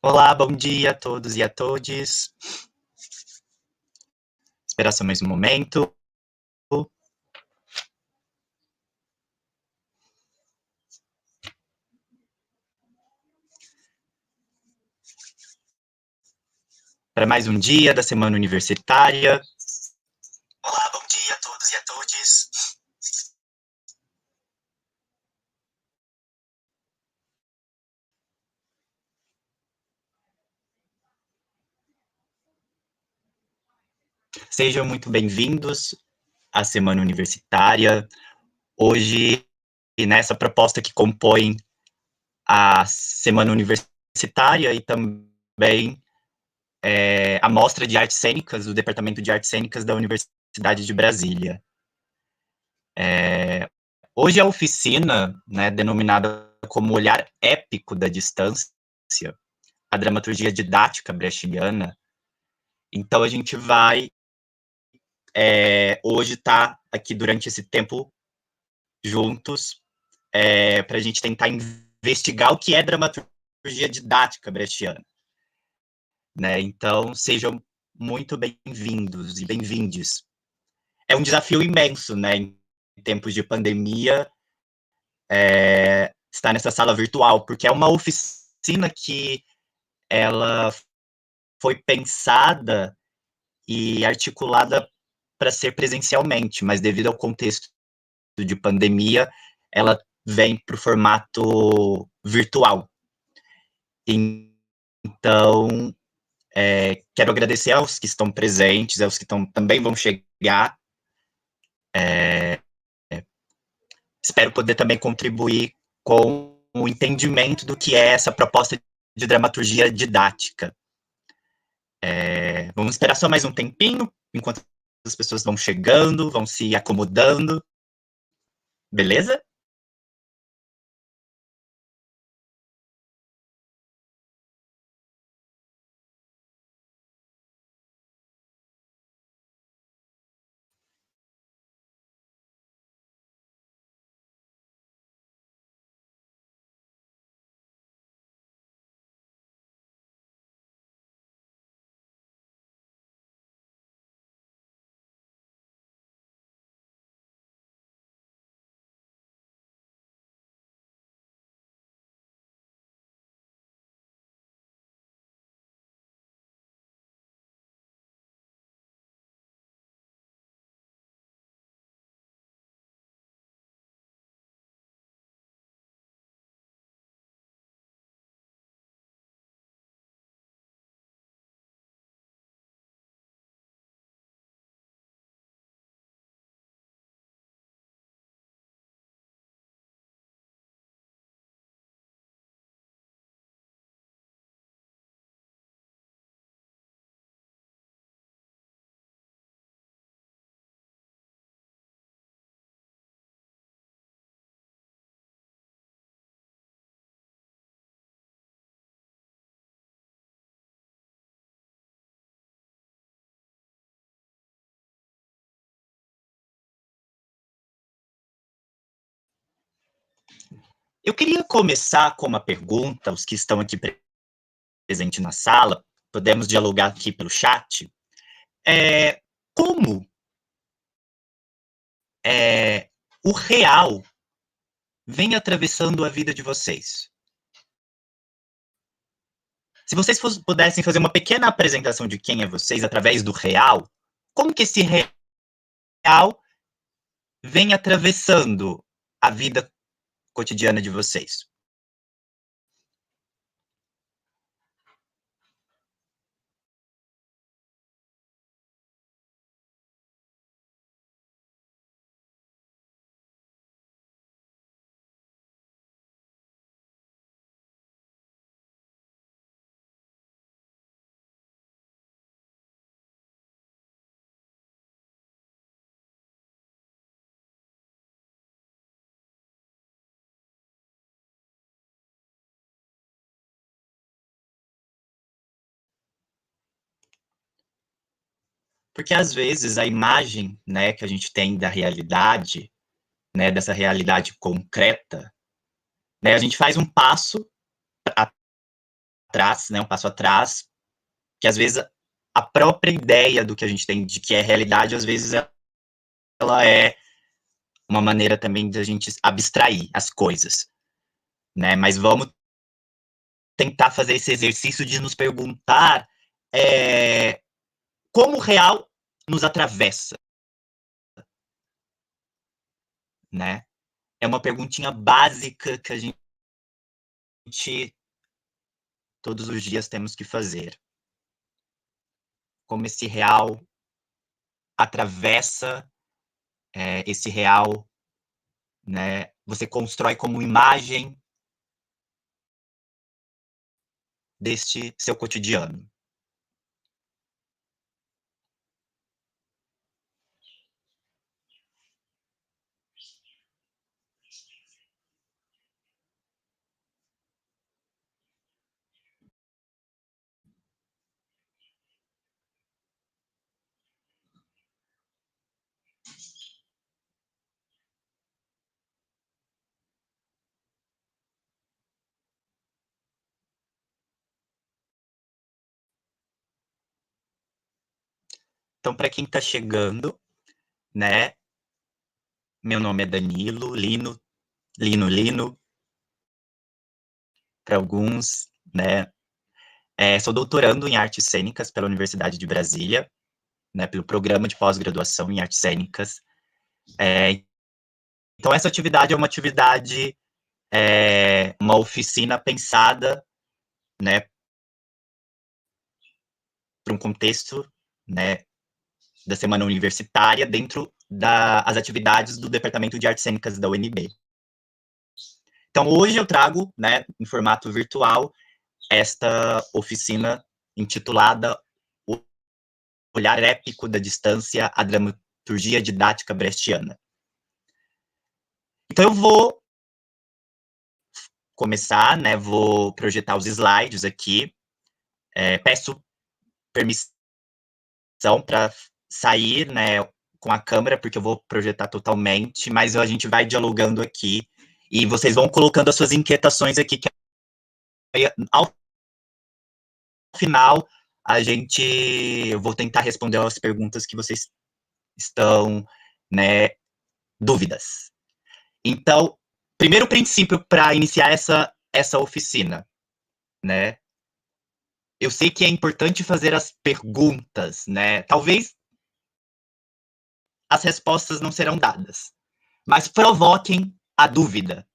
Olá, bom dia a todos e a todes. Esperar só mais um momento. Para mais um dia da semana universitária. Olá, bom dia a todos e a todes. Sejam muito bem-vindos à semana universitária. Hoje, nessa proposta que compõe a semana universitária e também a Mostra de Artes Cênicas do Departamento de Artes Cênicas da Universidade de Brasília. Hoje a oficina, né, denominada como Olhar Épico da Distância, a dramaturgia didática brechtiana. Então a gente vai hoje estar aqui durante esse tempo juntos para a gente tentar investigar o que é dramaturgia didática brechtiana. Né? Então sejam muito bem-vindos e bem-vindes. É um desafio imenso, né, em tempos de pandemia, estar nessa sala virtual, porque é uma oficina que ela foi pensada e articulada para ser presencialmente, mas devido ao contexto de pandemia, ela vem para o formato virtual. Então, quero agradecer aos que estão presentes, aos que também vão chegar. Espero poder também contribuir com o entendimento do que é essa proposta de dramaturgia didática. Vamos esperar só mais um tempinho, enquanto as pessoas vão chegando, vão se acomodando. Beleza? Eu queria começar com uma pergunta, os que estão aqui presentes na sala, podemos dialogar aqui pelo chat. Como o real vem atravessando a vida de vocês? Se vocês pudessem fazer uma pequena apresentação de quem é vocês através do real, como que esse real vem atravessando a vida cotidiana de vocês? Porque às vezes a imagem, né, que a gente tem da realidade, né, dessa realidade concreta, né, a gente faz um passo atrás, né, um passo atrás, que às vezes a própria ideia do que a gente tem de que é realidade, às vezes ela é uma maneira também de a gente abstrair as coisas, né? Mas vamos tentar fazer esse exercício de nos perguntar como o real nos atravessa, né? É uma perguntinha básica que a gente todos os dias temos que fazer. Como esse real atravessa esse real, né? Você constrói como imagem deste seu cotidiano. Então, para quem está chegando, né? Meu nome é Danilo, Lino, para alguns, né? Sou doutorando em artes cênicas pela Universidade de Brasília, né? Pelo programa de pós-graduação em artes cênicas. Então, essa atividade é uma atividade, uma oficina pensada, né? Para um contexto, né? Da semana universitária dentro das atividades do Departamento de Artes Cênicas da UNB. Então, hoje eu trago, né, em formato virtual, esta oficina intitulada O Olhar Épico da Distância, a Dramaturgia Didática Brechtiana. Então, eu vou começar, né, vou projetar os slides aqui, peço permissão para sair, né, com a câmera, porque eu vou projetar totalmente, mas a gente vai dialogando aqui, e vocês vão colocando as suas inquietações aqui, que ao final eu vou tentar responder as perguntas que vocês estão, né, dúvidas. Então, primeiro princípio para iniciar essa oficina, né? Eu sei que é importante fazer as perguntas, né? Talvez as respostas não serão dadas, mas provoquem a dúvida.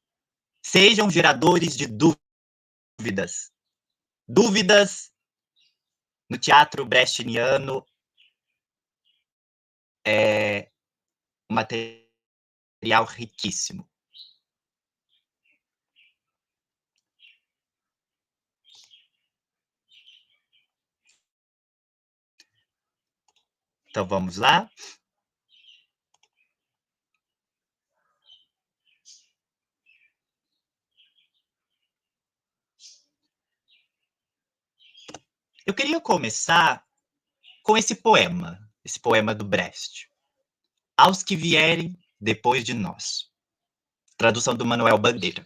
Sejam geradores de dúvidas. Dúvidas no teatro brechtiano é um material riquíssimo. Então vamos lá. Eu queria começar com esse poema do Brecht. Aos que vierem depois de nós. Tradução do Manuel Bandeira.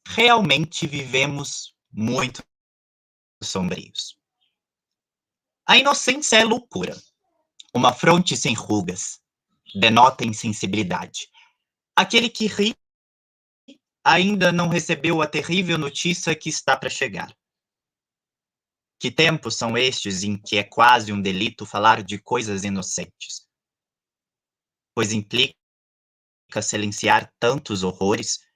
Realmente vivemos muito sombrios. A inocência é loucura. Uma fronte sem rugas denota insensibilidade. Aquele que ri ainda não recebeu a terrível notícia que está para chegar. Que tempos são estes em que é quase um delito falar de coisas inocentes? Pois implica silenciar tantos horrores.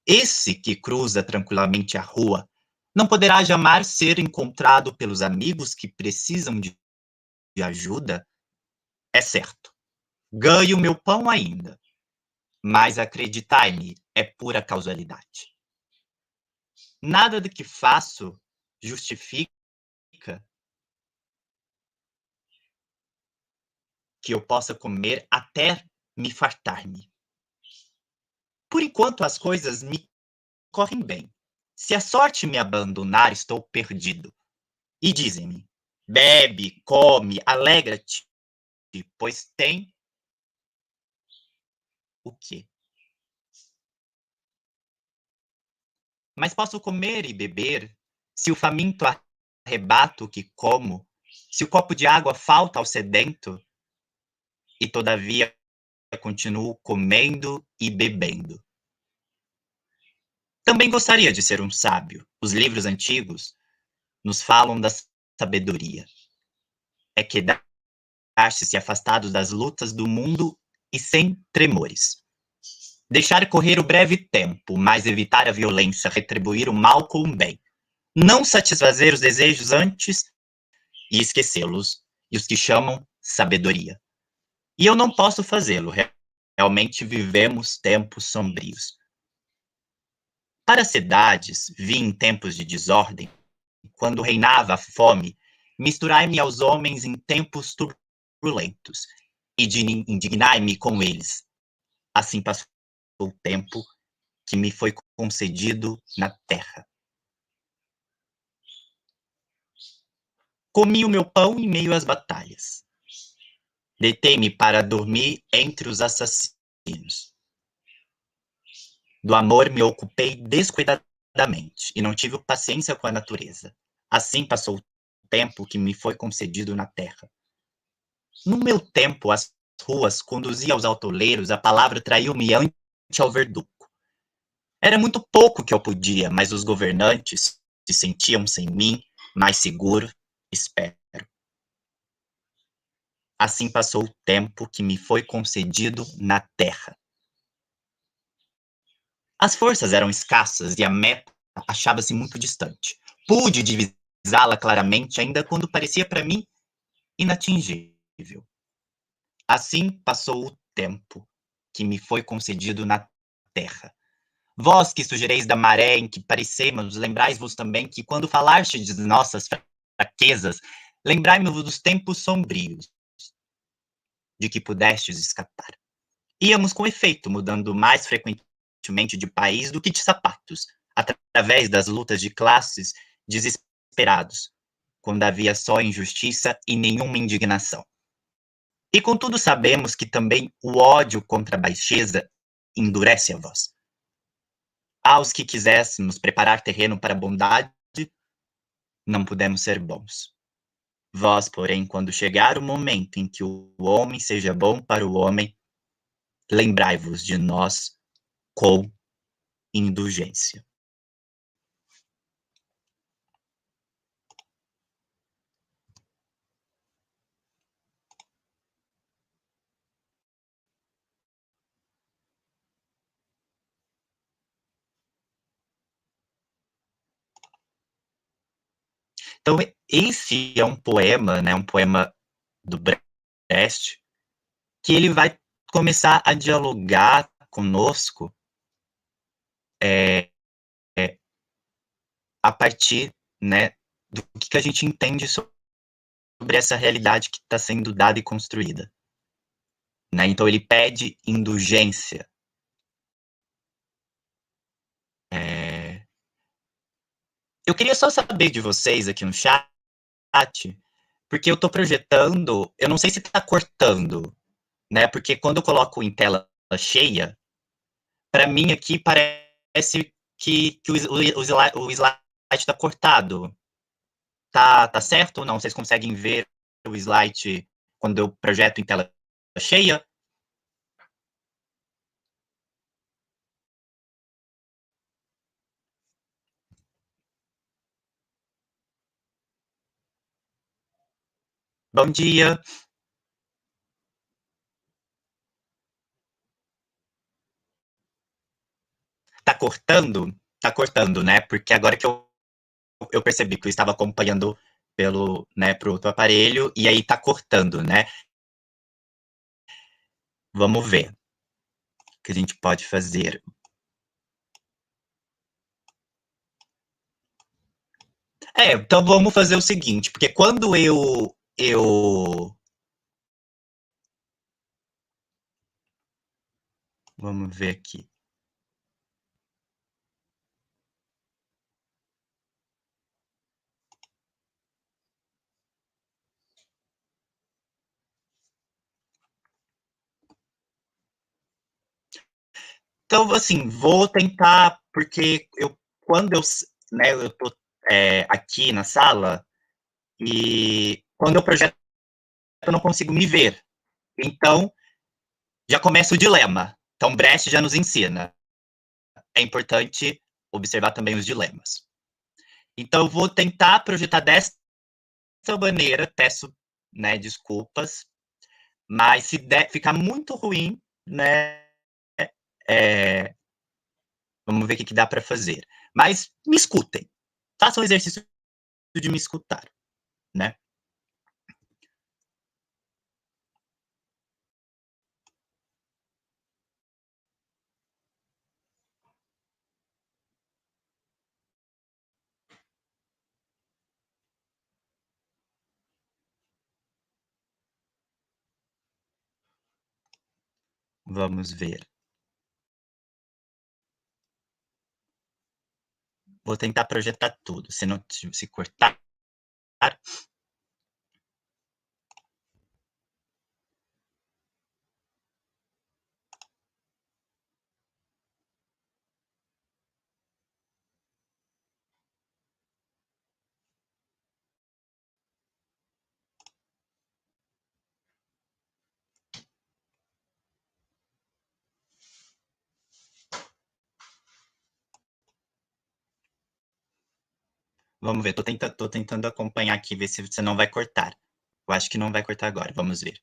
Esse que cruza tranquilamente a rua não poderá jamais ser encontrado pelos amigos que precisam de ajuda? É certo. Ganho meu pão ainda, mas acreditai-me, é pura causalidade. Nada do que faço justifica que eu possa comer até me fartar-me. Por enquanto as coisas me correm bem. Se a sorte me abandonar, estou perdido. E dizem-me, Bebe, come, alegra-te, pois tem o quê? Mas posso comer e beber, se o faminto arrebata o que como, se o copo de água falta ao sedento, e todavia continuo comendo e bebendo. Também gostaria de ser um sábio. Os livros antigos nos falam da sabedoria. É quedar-se afastado das lutas do mundo e sem tremores. Deixar correr o breve tempo, mas evitar a violência, retribuir o mal com o bem. Não satisfazer os desejos antes e esquecê-los, e os que chamam sabedoria. E eu não posso fazê-lo. Realmente vivemos tempos sombrios. Para as cidades, vi em tempos de desordem, quando reinava a fome, misturai-me aos homens em tempos turbulentos, e indignai-me com eles. Assim passou o tempo que me foi concedido na terra. Comi o meu pão em meio às batalhas. Deitei-me para dormir entre os assassinos. Do amor me ocupei descuidadamente e não tive paciência com a natureza. Assim passou o tempo que me foi concedido na terra. No meu tempo, as ruas conduzia aos autoleiros, a palavra traiu-me ante ao verdugo. Era muito pouco que eu podia, mas os governantes se sentiam sem mim mais seguro, espero. Assim passou o tempo que me foi concedido na terra. As forças eram escassas e a meta achava-se muito distante. Pude divisá-la claramente, ainda quando parecia para mim inatingível. Assim passou o tempo que me foi concedido na terra. Vós que sugereis da maré em que parecemos, lembrais-vos também que quando falastes de nossas fraquezas, lembrai-me-vos dos tempos sombrios, de que pudestes escapar. Íamos com efeito mudando mais frequentemente de país do que de sapatos, através das lutas de classes, desesperados, quando havia só injustiça e nenhuma indignação. E contudo sabemos que também o ódio contra a baixeza endurece a voz. Aos que quiséssemos preparar terreno para a bondade, não pudemos ser bons. Vós, porém, quando chegar o momento em que o homem seja bom para o homem, lembrai-vos de nós com indulgência. Então, esse é um poema, né, um poema do Brecht, que ele vai começar a dialogar conosco a partir, né, do que a gente entende sobre essa realidade que está sendo dada e construída. Né? Então, ele pede indulgência. Eu queria só saber de vocês aqui no chat, porque eu estou projetando, eu não sei se está cortando, né? Porque quando eu coloco em tela cheia, para mim aqui parece que o slide está cortado. Tá certo ou não? Vocês conseguem ver o slide quando eu projeto em tela cheia? Bom dia. Tá cortando? Tá cortando, né? Porque agora que eu percebi que eu estava acompanhando pelo, né, pro outro aparelho e aí tá cortando, né? Vamos ver o que a gente pode fazer. Então vamos fazer o seguinte, porque quando eu vamos ver aqui. Então, assim, vou tentar, porque quando eu tô aqui na sala, e quando eu projeto, eu não consigo me ver. Então, já começa o dilema. Então, Brecht já nos ensina. É importante observar também os dilemas. Então, eu vou tentar projetar dessa maneira, peço, né, desculpas, mas se ficar muito ruim, né, é, vamos ver o que dá para fazer. Mas me escutem, façam o exercício de me escutar, né? Vamos ver. Vou tentar projetar tudo. Se não se cortar, vamos ver. Tô tentando acompanhar aqui, ver se você não vai cortar. Eu acho que não vai cortar agora. Vamos ver.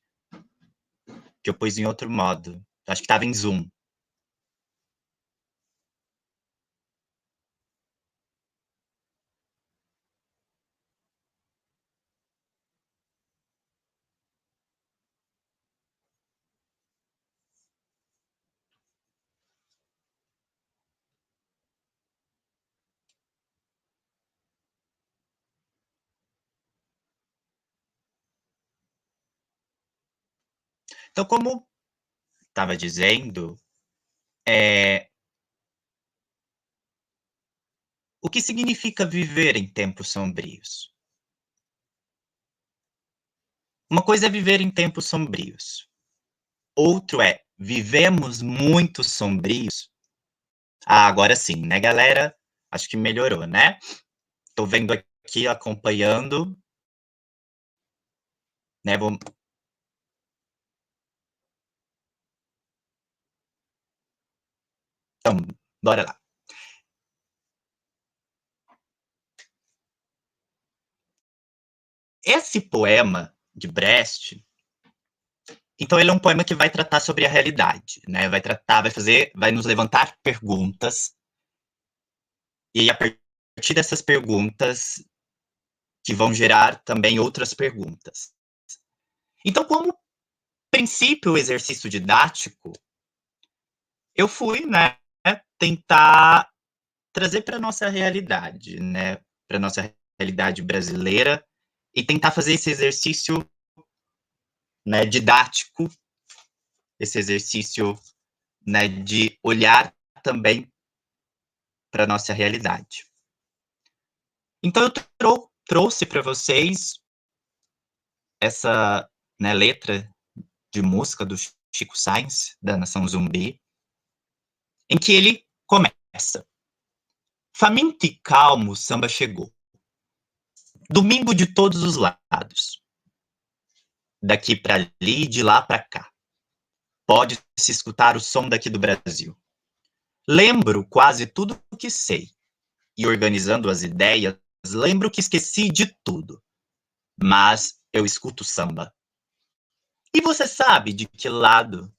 Que eu pus em outro modo. Acho que estava em zoom. Então, como estava dizendo, o que significa viver em tempos sombrios? Uma coisa é viver em tempos sombrios. Outro é, vivemos muito sombrios? Ah, agora sim, né, galera? Acho que melhorou, né? Tô vendo aqui, acompanhando, né? Então, bora lá. Esse poema de Brecht, então ele é um poema que vai tratar sobre a realidade, né? Vai nos levantar perguntas, e a partir dessas perguntas que vão gerar também outras perguntas. Então, como princípio exercício didático, eu fui, né, tentar trazer para nossa realidade, né, para nossa realidade brasileira, e tentar fazer esse exercício, né, didático, esse exercício, né, de olhar também para nossa realidade. Então eu trouxe para vocês essa, né, letra de música do Chico Science, da Nação Zumbi, em que ele começa: faminto e calmo, o samba chegou. Domingo de todos os lados. Daqui para ali, de lá para cá. Pode-se escutar o som daqui do Brasil. Lembro quase tudo o que sei. E organizando as ideias, lembro que esqueci de tudo. Mas eu escuto samba. E você sabe de que lado?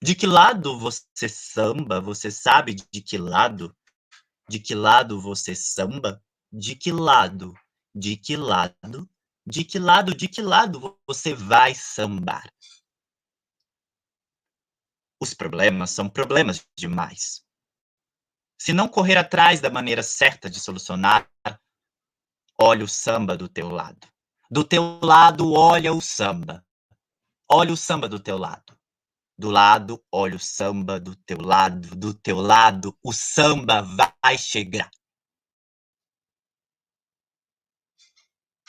De que lado você samba? Você sabe de que lado? De que lado você samba? De que lado? De que lado? De que lado? De que lado você vai sambar? Os problemas são problemas demais. Se não correr atrás da maneira certa de solucionar, olha o samba do teu lado. Do teu lado, olha o samba. Olha o samba do teu lado. Do lado, olha o samba do teu lado. Do teu lado, o samba vai chegar.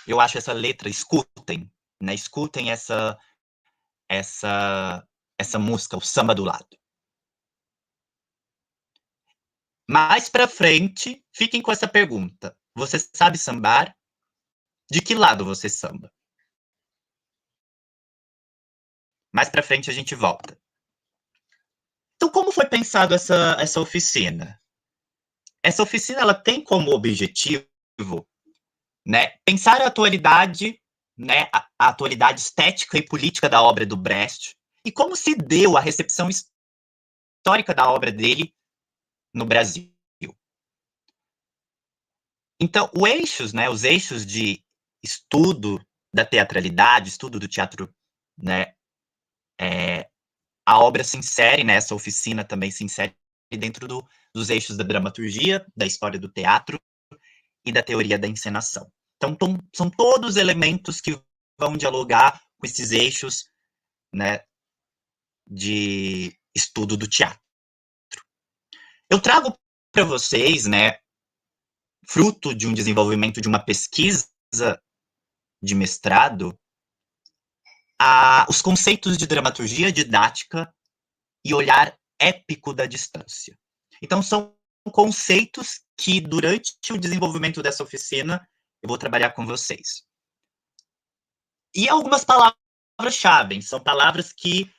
Eu acho essa letra, escutem, né? Escutem essa música, o samba do lado. Mais para frente, fiquem com essa pergunta. Você sabe sambar? De que lado você samba? Mais para frente a gente volta. Então, como foi pensado essa oficina? Essa oficina ela tem como objetivo, né, pensar a atualidade, né, a atualidade estética e política da obra do Brecht e como se deu a recepção histórica da obra dele no Brasil. Então, os eixos de estudo da teatralidade, estudo do teatro, né, a obra se insere, né, essa oficina também se insere dentro dos eixos da dramaturgia, da história do teatro e da teoria da encenação. Então, são todos elementos que vão dialogar com esses eixos, né, de estudo do teatro. Eu trago para vocês, né, fruto de um desenvolvimento de uma pesquisa de mestrado, os conceitos de dramaturgia didática e olhar épico da distância. Então, são conceitos que, durante o desenvolvimento dessa oficina, eu vou trabalhar com vocês. E algumas palavras-chave, são palavras que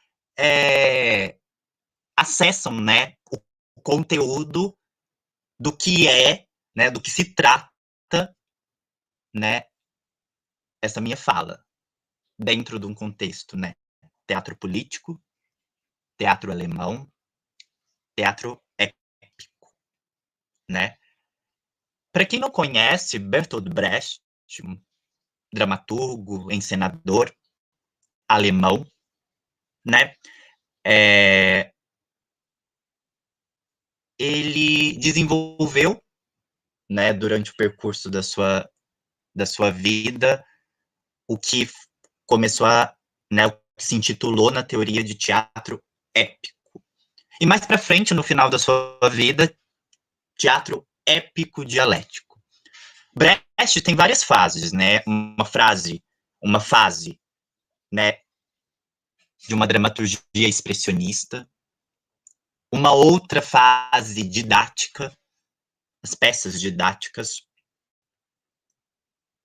acessam, né, o conteúdo do que né, do que se trata, né, essa minha fala, dentro de um contexto, né, teatro político, teatro alemão, teatro épico, né. Para quem não conhece, Bertolt Brecht, um dramaturgo, encenador alemão, né, ele desenvolveu, né, durante o percurso da sua vida, o que começou né, o que se intitulou na teoria de teatro épico. E mais para frente, no final da sua vida, teatro épico dialético. Brecht tem várias fases, né? Uma fase, né, de uma dramaturgia expressionista, uma outra fase didática, as peças didáticas,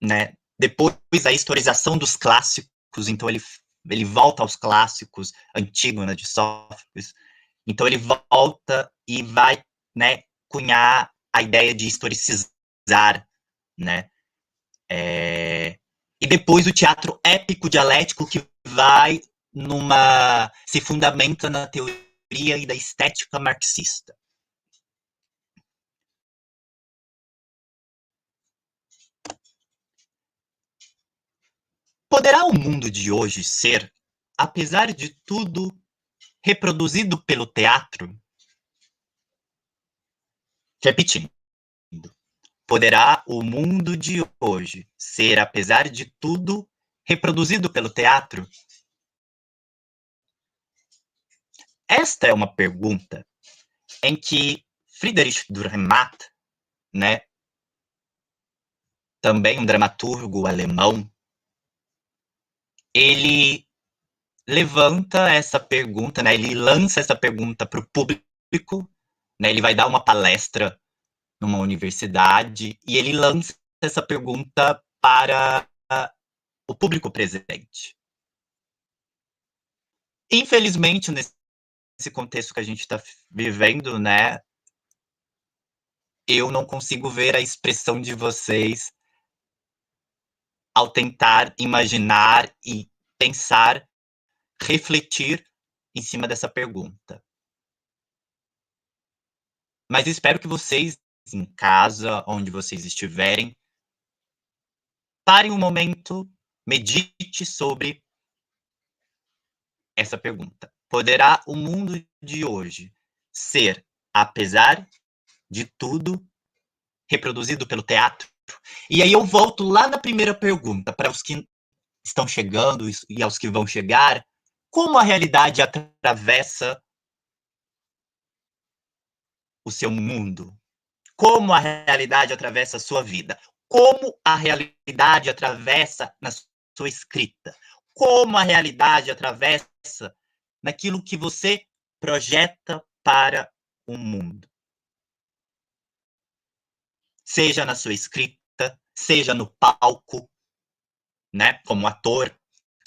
né? Depois a historização dos clássicos, então ele volta aos clássicos, Antígona de Sófocles, então ele volta e vai, né, cunhar a ideia de historicizar, né? E depois o teatro épico dialético que se fundamenta na teoria e da estética marxista. Poderá o mundo de hoje ser, apesar de tudo, reproduzido pelo teatro? Repetindo. Poderá o mundo de hoje ser, apesar de tudo, reproduzido pelo teatro? Esta é uma pergunta em que Friedrich Dürrenmatt, né, também um dramaturgo alemão, ele levanta essa pergunta, né, ele lança essa pergunta para o público, né, ele vai dar uma palestra numa universidade e ele lança essa pergunta para o público presente. Infelizmente, nesse contexto que a gente está vivendo, né, eu não consigo ver a expressão de vocês ao tentar imaginar e pensar, refletir em cima dessa pergunta. Mas espero que vocês, em casa, onde vocês estiverem, parem um momento, medite sobre essa pergunta. Poderá o mundo de hoje ser, apesar de tudo, reproduzido pelo teatro? E aí eu volto lá na primeira pergunta, para os que estão chegando e aos que vão chegar, como a realidade atravessa o seu mundo? Como a realidade atravessa a sua vida? Como a realidade atravessa na sua escrita? Como a realidade atravessa naquilo que você projeta para o mundo? seja na sua escrita, seja no palco, né, como ator,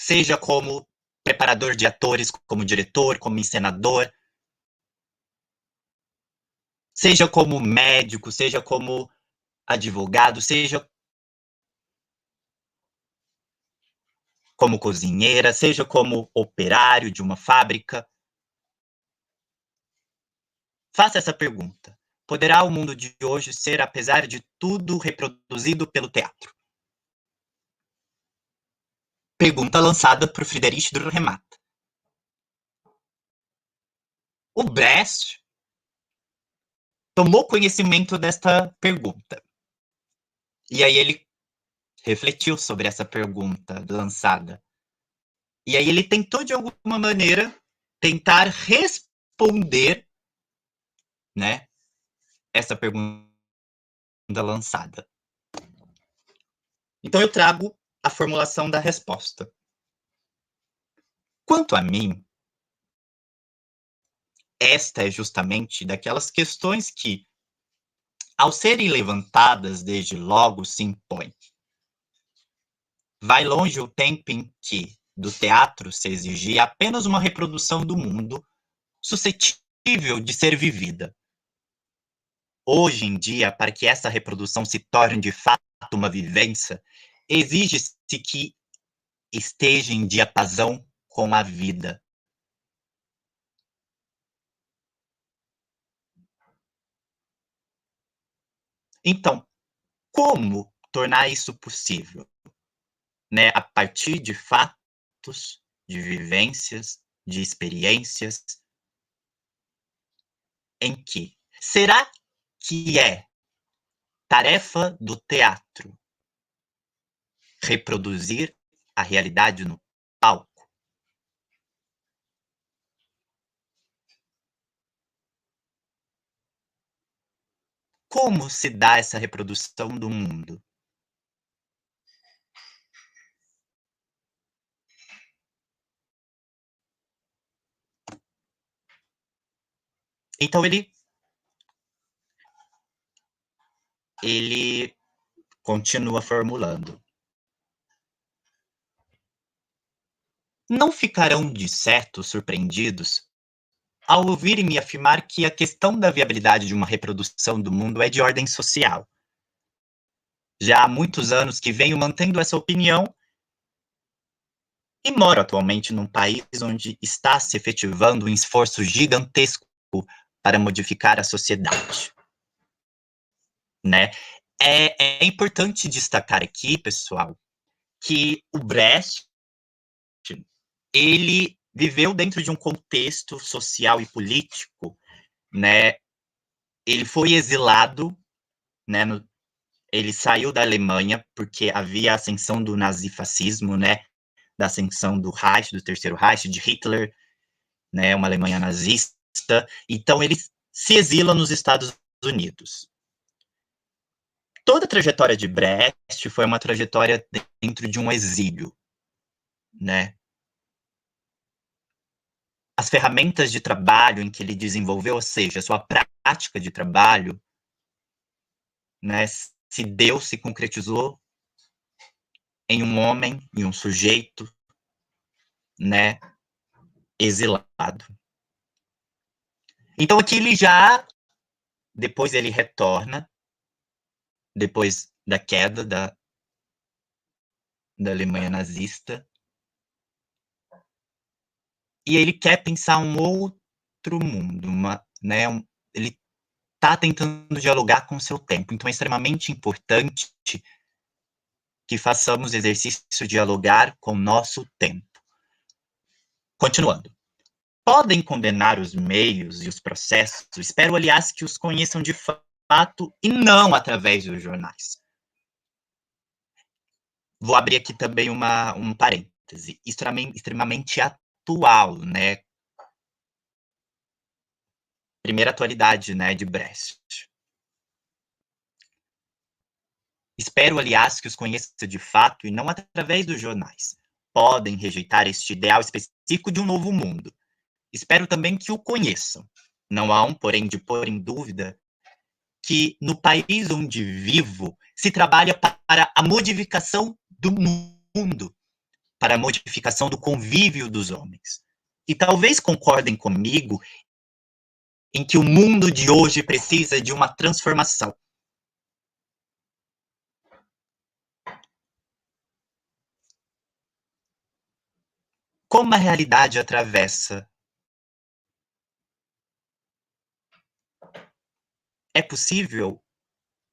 seja como preparador de atores, como diretor, como encenador, seja como médico, seja como advogado, seja como cozinheira, seja como operário de uma fábrica. Faça essa pergunta. Poderá o mundo de hoje ser, apesar de tudo, reproduzido pelo teatro? Pergunta lançada por Friedrich Dürrenmatt. O Brecht tomou conhecimento desta pergunta. E aí ele refletiu sobre essa pergunta lançada. E aí ele tentou, de alguma maneira, tentar responder, né, essa pergunta lançada. Então eu trago a formulação da resposta. Quanto a mim, esta é justamente daquelas questões que, ao serem levantadas desde logo, se impõem. Vai longe o tempo em que, do teatro, se exigia apenas uma reprodução do mundo suscetível de ser vivida. Hoje em dia, para que essa reprodução se torne de fato uma vivência, exige-se que esteja em diapasão com a vida. Então, como tornar isso possível? Né? A partir de fatos, de vivências, de experiências, em que será que é tarefa do teatro reproduzir a realidade no palco? Como se dá essa reprodução do mundo? Então ele continua formulando. Não ficarão de certo surpreendidos ao ouvirem-me afirmar que a questão da viabilidade de uma reprodução do mundo é de ordem social. Já há muitos anos que venho mantendo essa opinião e moro atualmente num país onde está se efetivando um esforço gigantesco para modificar a sociedade, né? É importante destacar aqui, pessoal, que o Brecht, ele viveu dentro de um contexto social e político, né? Ele foi exilado, né? Ele saiu da Alemanha porque havia a ascensão do nazifascismo, né? Da ascensão do Reich, do Terceiro Reich, de Hitler, né? Uma Alemanha nazista. Então ele se exila nos Estados Unidos. Toda a trajetória de Brecht foi uma trajetória dentro de um exílio, né? As ferramentas de trabalho em que ele desenvolveu, ou seja, a sua prática de trabalho, né, se deu, se concretizou em um homem, em um sujeito, né, exilado. Então aqui ele já, depois ele retorna, depois da queda da Alemanha nazista, e ele quer pensar um outro mundo, né, ele está tentando dialogar com o seu tempo. Então é extremamente importante que façamos exercício de dialogar com o nosso tempo. Continuando. Podem condenar os meios e os processos, espero, aliás, que os conheçam de fato e não através dos jornais. Vou abrir aqui também um parêntese, extremamente atual, né? Primeira atualidade, né, de Brecht. Espero, aliás, que os conheça de fato e não através dos jornais. Podem rejeitar este ideal específico de um novo mundo. Espero também que o conheçam. Não há porém, de pôr em dúvida que no país onde vivo se trabalha para a modificação do mundo, para a modificação do convívio dos homens. E talvez concordem comigo em que o mundo de hoje precisa de uma transformação. Como a realidade atravessa? É possível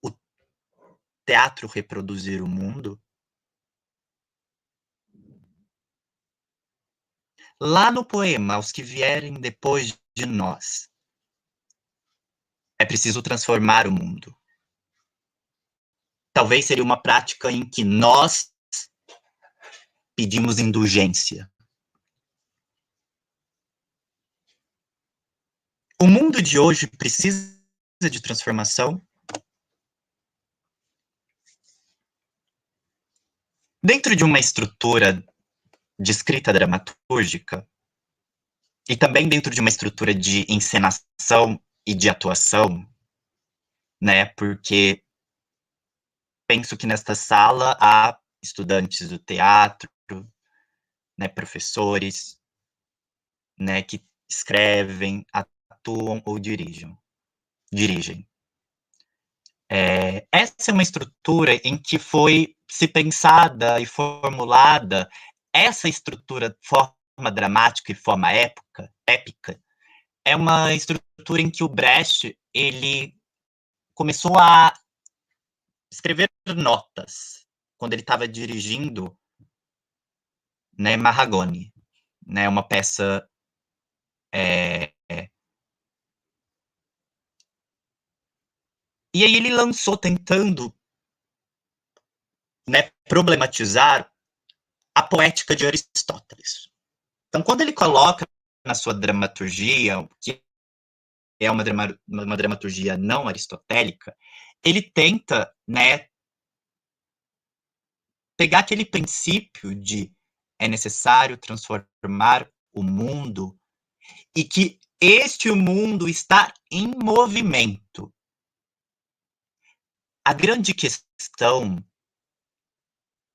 o teatro reproduzir o mundo? Lá no poema, Os que vierem depois de nós, é preciso transformar o mundo. Talvez seria uma prática em que nós pedimos indulgência. O mundo de hoje precisa de transformação. Dentro de uma estrutura de escrita dramatúrgica, e também dentro de uma estrutura de encenação e de atuação, né? Porque penso que nesta sala há estudantes do teatro, né, professores, né, que escrevem, atuam ou dirigem. Essa é uma estrutura em que foi se pensada e formulada essa estrutura, forma dramática e forma épica, é uma estrutura em que o Brecht ele começou a escrever notas quando ele estava dirigindo, né, Mahagoni, né, uma peça e aí ele lançou tentando, né, problematizar a poética de Aristóteles. Então, quando ele coloca na sua dramaturgia, que é uma dramaturgia não aristotélica, ele tenta, né, pegar aquele princípio de é necessário transformar o mundo e que este mundo está em movimento. A grande questão,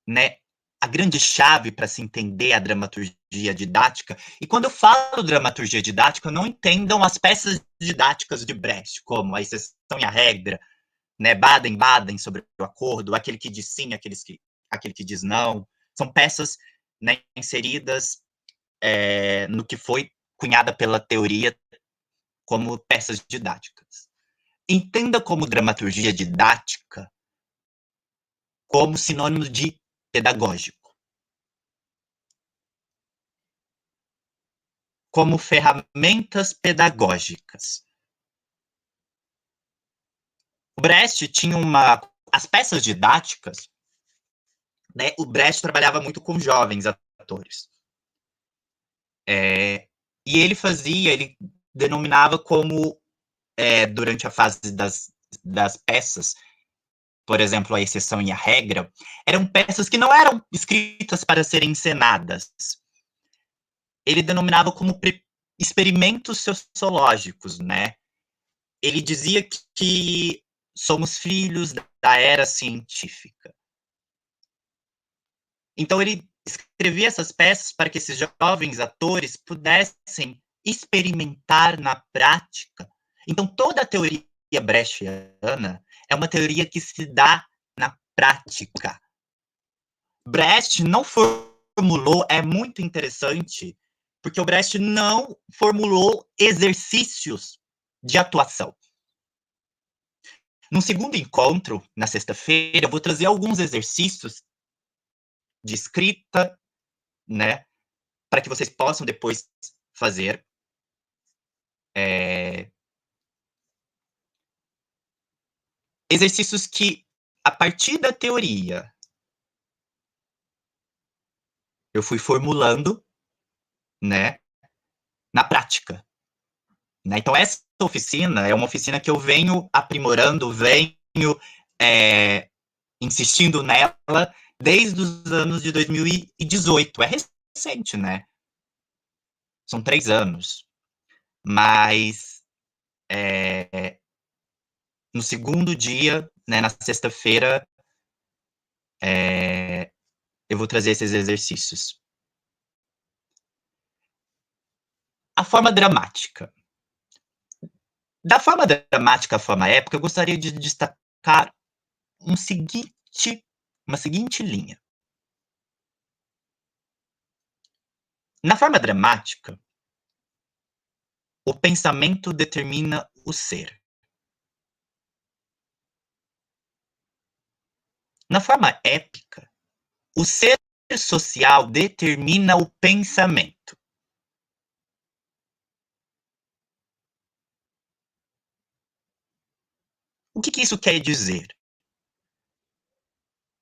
né, a grande chave para se entender a dramaturgia didática, e quando eu falo dramaturgia didática, não entendam as peças didáticas de Brecht, como a exceção e a regra, né, Baden-Baden sobre o acordo, aquele que diz sim, aquele que diz não, são peças, né, inseridas no que foi cunhada pela teoria como peças didáticas. Entenda como dramaturgia didática como sinônimo de pedagógico, como ferramentas pedagógicas. O Brecht tinha as peças didáticas, né, o Brecht trabalhava muito com jovens atores. E ele denominava como, durante a fase das peças, por exemplo, a exceção e a regra, eram peças que não eram escritas para serem encenadas. Ele denominava como experimentos sociológicos, né? Ele dizia que somos filhos da era científica. Então ele escrevia essas peças para que esses jovens atores pudessem experimentar na prática. Então toda a teoria brechtiana é uma teoria que se dá na prática. Brecht não formulou, é muito interessante, porque o Brecht não formulou exercícios de atuação. No segundo encontro, na sexta-feira, eu vou trazer alguns exercícios de escrita, né, para que vocês possam depois fazer. Exercícios que, a partir da teoria, eu fui formulando, né, na prática. Né? Então, essa oficina é uma oficina que eu venho aprimorando, venho insistindo nela desde os anos de 2018. É recente, né? São 3 anos. Mas no segundo dia, né, na sexta-feira, eu vou trazer esses exercícios. A forma dramática. Da forma dramática à forma épica, eu gostaria de destacar uma seguinte linha. Na forma dramática, o pensamento determina o ser. Na forma épica, o ser social determina o pensamento. O que isso quer dizer?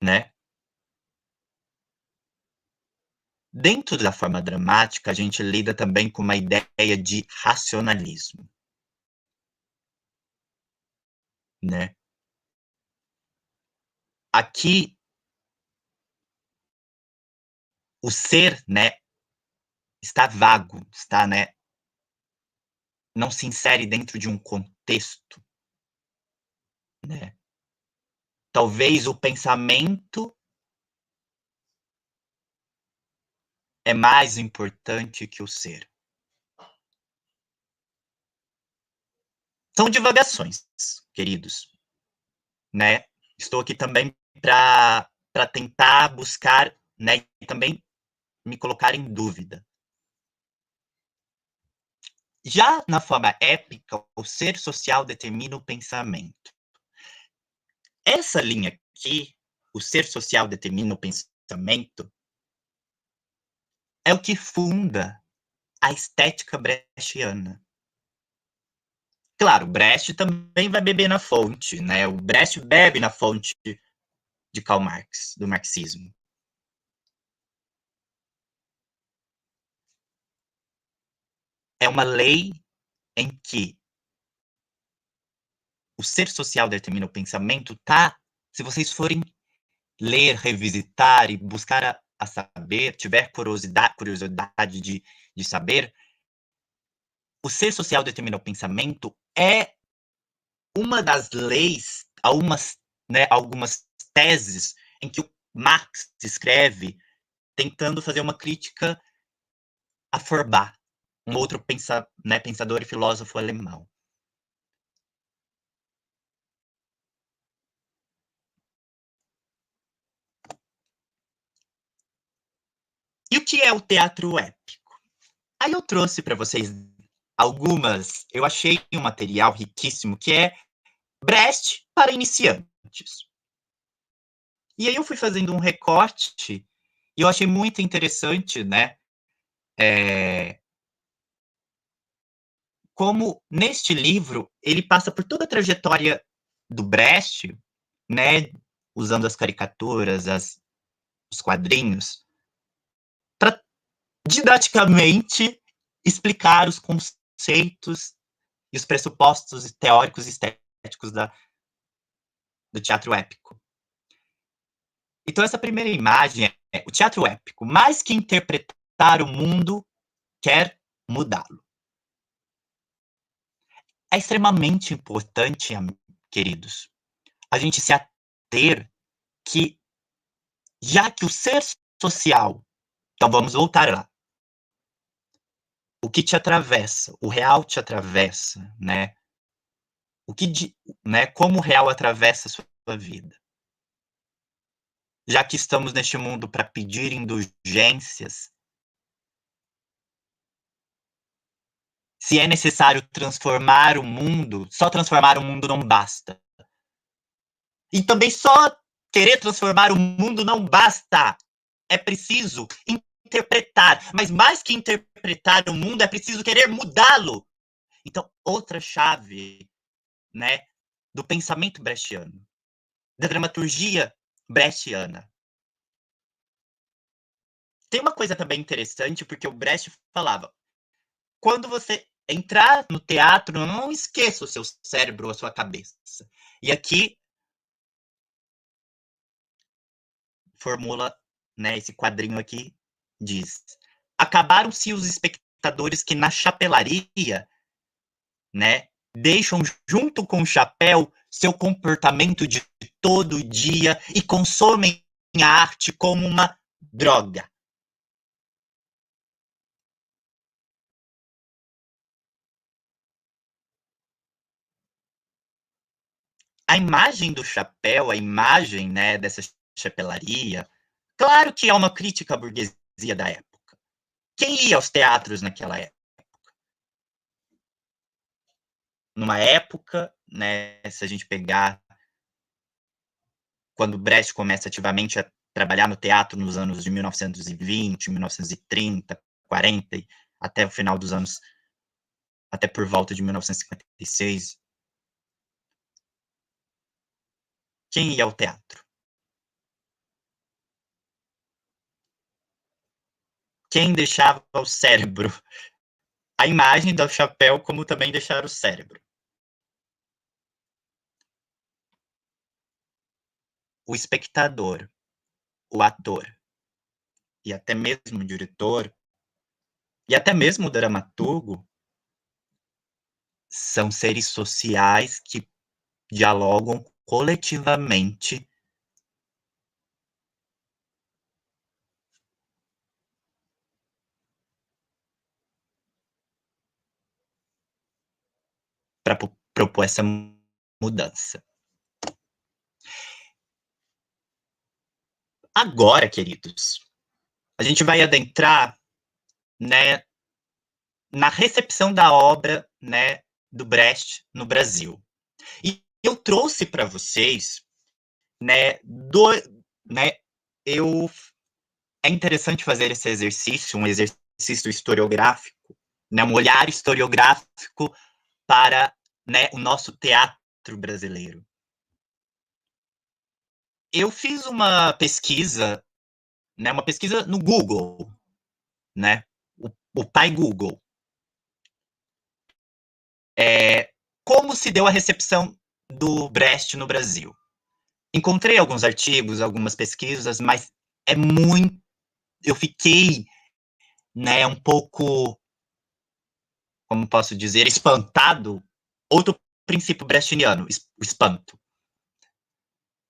Né? Dentro da forma dramática, a gente lida também com uma ideia de racionalismo. Né? Aqui, o ser, né, está vago, está, né, não se insere dentro de um contexto. Né? Talvez o pensamento é mais importante que o ser. São divagações, queridos, né? Estou aqui também para tentar buscar, né, e também me colocar em dúvida. Já na forma épica, o ser social determina o pensamento. Essa linha aqui, o ser social determina o pensamento, é o que funda a estética brechiana. Claro, Brecht também vai beber na fonte, né? O Brecht bebe na fonte de Karl Marx, do marxismo. É uma lei em que o ser social determina o pensamento, tá? Se vocês forem ler, revisitar e buscar a saber, tiver curiosidade de saber, o ser social determina o pensamento é uma das leis, algumas teses em que o Marx escreve tentando fazer uma crítica a Feuerbach, um outro pensador e filósofo alemão. E o que é o teatro épico? Aí eu trouxe para vocês eu achei um material riquíssimo que é Brecht para iniciantes. E aí eu fui fazendo um recorte e eu achei muito interessante, né? Como neste livro ele passa por toda a trajetória do Brecht, né? Usando as caricaturas, os quadrinhos, para didaticamente explicar os conceitos e os pressupostos teóricos e estéticos do teatro épico. Então, essa primeira imagem é o teatro épico. Mais que interpretar o mundo, quer mudá-lo. É extremamente importante, queridos, a gente se ater que, já que o ser social, então vamos voltar lá, o que te atravessa, o real te atravessa, né? Como o real atravessa a sua vida. Já que estamos neste mundo para pedir indulgências, se é necessário transformar o mundo, só transformar o mundo não basta. E também só querer transformar o mundo não basta. É preciso interpretar, mas mais que interpretar o mundo, é preciso querer mudá-lo. Então, outra chave, né, do pensamento brechtiano, da dramaturgia brechtiana. Tem uma coisa também interessante, porque o Brecht falava, quando você entrar no teatro, não esqueça o seu cérebro ou a sua cabeça. E aqui formula, né, esse quadrinho aqui diz: acabaram-se os espectadores que na chapelaria, né, deixam junto com o chapéu seu comportamento de todo dia e consomem a arte como uma droga. A imagem do chapéu, a imagem, né, dessa chapelaria, claro que é uma crítica à burguesia da época. Quem ia aos teatros naquela época? Numa época, né, se a gente pegar quando Brecht começa ativamente a trabalhar no teatro nos anos de 1920, 1930, 40, até o final dos anos, até por volta de 1956. Quem ia ao teatro? Quem deixava o cérebro? A imagem do chapéu, como também deixar o cérebro. O espectador, o ator, e até mesmo o diretor, e até mesmo o dramaturgo, são seres sociais que dialogam coletivamente para propor essa mudança. Agora, queridos, a gente vai adentrar, né, na recepção da obra, né, do Brecht no Brasil. E eu trouxe para vocês, né, né, eu é interessante fazer esse exercício, um exercício historiográfico, né, um olhar historiográfico para, né, o nosso teatro brasileiro. Eu fiz uma pesquisa no Google, né, o pai Google. Como se deu a recepção do Brecht no Brasil? Encontrei alguns artigos, algumas pesquisas, mas é muito. Eu fiquei, né, um pouco, como posso dizer, espantado. Outro princípio brechtiano, o espanto.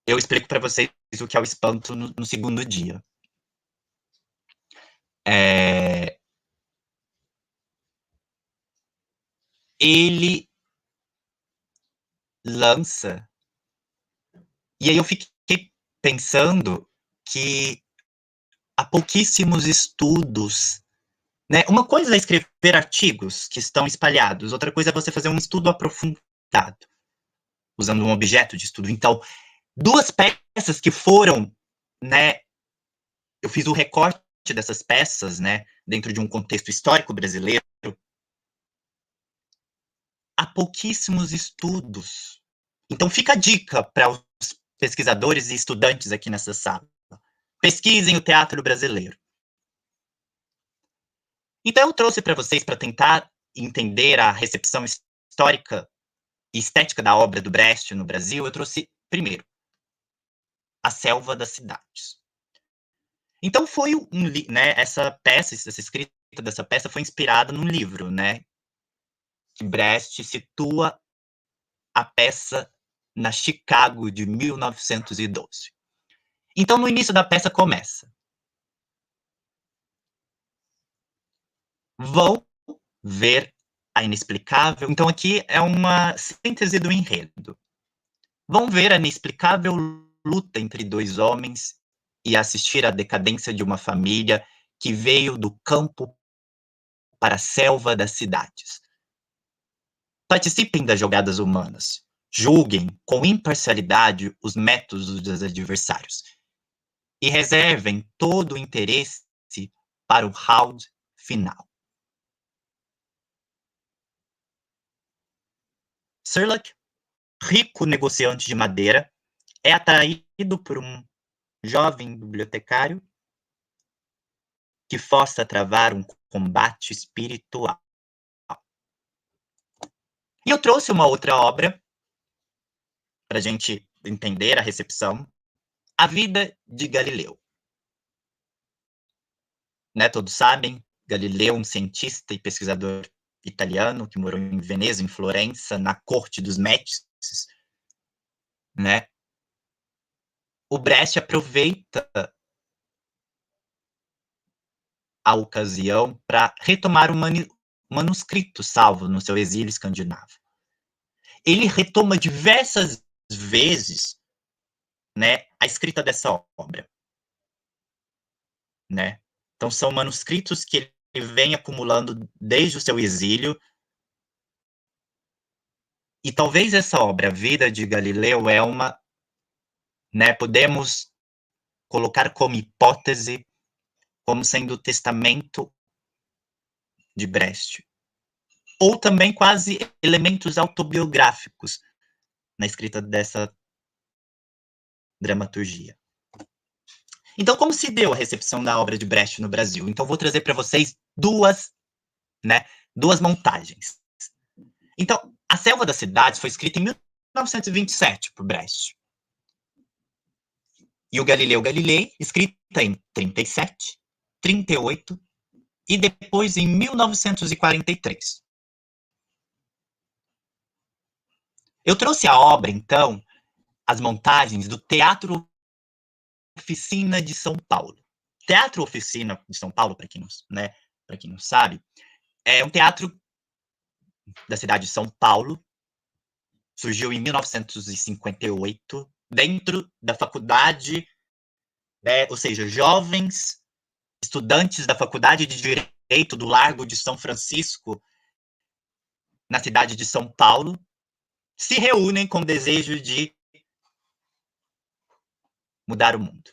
Eu explico para vocês o que é o espanto no segundo dia. Ele lança. E aí eu fiquei pensando que há pouquíssimos estudos, né? Uma coisa é escrever artigos que estão espalhados, outra coisa é você fazer um estudo aprofundado, usando um objeto de estudo. Então, duas peças que foram, né? Eu fiz o recorte dessas peças, né? Dentro de um contexto histórico brasileiro. Há pouquíssimos estudos. Então, fica a dica para os pesquisadores e estudantes aqui nessa sala. Pesquisem o teatro brasileiro. Então, eu trouxe para vocês, para tentar entender a recepção histórica e estética da obra do Brecht no Brasil, eu trouxe, primeiro, A Selva das Cidades. Então, foi né, essa peça, essa escrita dessa peça foi inspirada num livro, né? Que Brecht situa a peça na Chicago de 1912. Então, no início da peça começa: vão ver a inexplicável. Então, aqui é uma síntese do enredo. Vão ver a inexplicável luta entre dois homens e assistir à decadência de uma família que veio do campo para a selva das cidades. Participem das jogadas humanas. Julguem com imparcialidade os métodos dos adversários e reservem todo o interesse para o round final. Sherlock, rico negociante de madeira, é atraído por um jovem bibliotecário que força a travar um combate espiritual. E eu trouxe uma outra obra para a gente entender a recepção, A Vida de Galileu. Né, todos sabem, Galileu, um cientista e pesquisador italiano que morou em Veneza, em Florença, na corte dos Médicis, né? O Brecht aproveita a ocasião para retomar o manuscrito salvo no seu exílio escandinavo. Ele retoma diversas vezes, né, a escrita dessa obra, né? Então são manuscritos que ele vem acumulando desde o seu exílio. E talvez essa obra, A Vida de Galileu, é uma, né, podemos colocar como hipótese, como sendo o testamento de Brecht. Ou também quase elementos autobiográficos na escrita dessa dramaturgia. Então, como se deu a recepção da obra de Brecht no Brasil? Então, vou trazer para vocês duas montagens. Então, A Selva das Cidades foi escrita em 1927 por Brecht. E o Galileu Galilei, escrita em 37, 38 e depois em 1943. Eu trouxe a obra, então, as montagens do Teatro Oficina de São Paulo. Teatro Oficina de São Paulo, para quem não sabe, é um teatro da cidade de São Paulo, surgiu em 1958, dentro da faculdade, ou seja, jovens estudantes da Faculdade de Direito do Largo de São Francisco, na cidade de São Paulo, se reúnem com o desejo de mudar o mundo.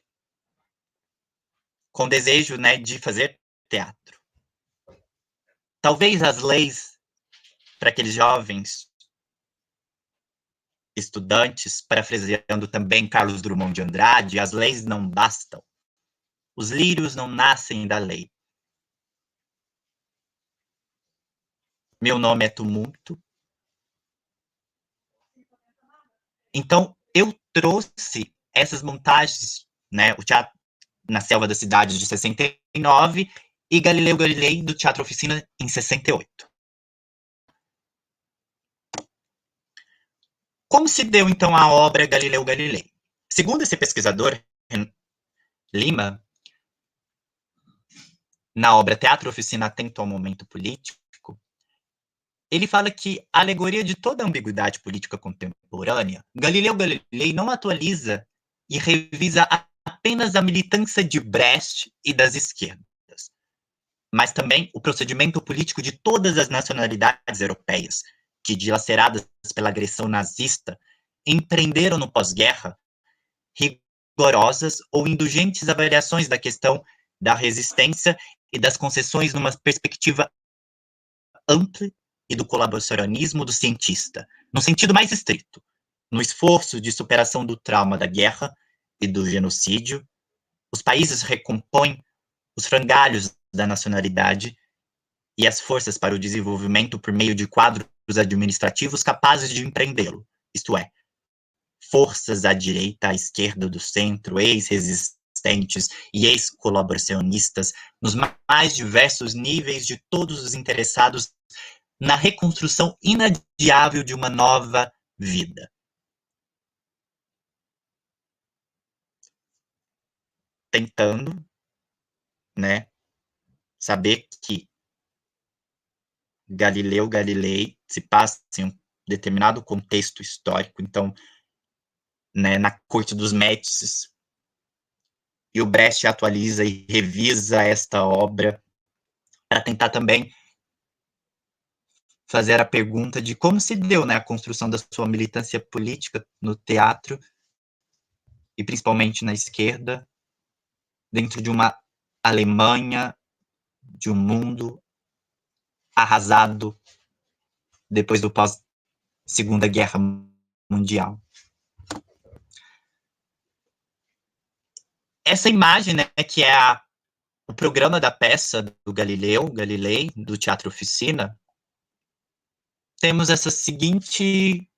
Com o desejo, né, de fazer teatro. Talvez as leis para aqueles jovens estudantes, parafraseando também Carlos Drummond de Andrade, as leis não bastam. Os lírios não nascem da lei. Meu nome é tumulto. Então, eu trouxe essas montagens, né, o Teatro na Selva da Cidade de 69 e Galileu Galilei do Teatro Oficina em 68. Como se deu, então, a obra Galileu Galilei? Segundo esse pesquisador, Lima, na obra Teatro Oficina Atento ao Momento Político, ele fala que a alegoria de toda a ambiguidade política contemporânea, Galileu Galilei não atualiza e revisa apenas a militância de Brecht e das esquerdas, mas também o procedimento político de todas as nacionalidades europeias, que, dilaceradas pela agressão nazista, empreenderam no pós-guerra rigorosas ou indulgentes avaliações da questão da resistência e das concessões numa perspectiva ampla e do colaboracionismo do cientista, no sentido mais estrito, no esforço de superação do trauma da guerra e do genocídio. Os países recompõem os frangalhos da nacionalidade e as forças para o desenvolvimento por meio de quadros administrativos capazes de empreendê-lo, isto é, forças à direita, à esquerda, do centro, ex-resistentes e ex-colaboracionistas, nos mais diversos níveis de todos os interessados na reconstrução inadiável de uma nova vida. Tentando, né, saber que Galileu Galilei se passa em um determinado contexto histórico, então, né, na corte dos Médicis, e o Brecht atualiza e revisa esta obra para tentar também fazer a pergunta de como se deu, né, a construção da sua militância política no teatro e principalmente na esquerda, dentro de uma Alemanha, de um mundo arrasado depois do pós-Segunda Guerra Mundial. Essa imagem, né, que é o programa da peça do Galileu Galilei, do Teatro Oficina, temos essa seguinte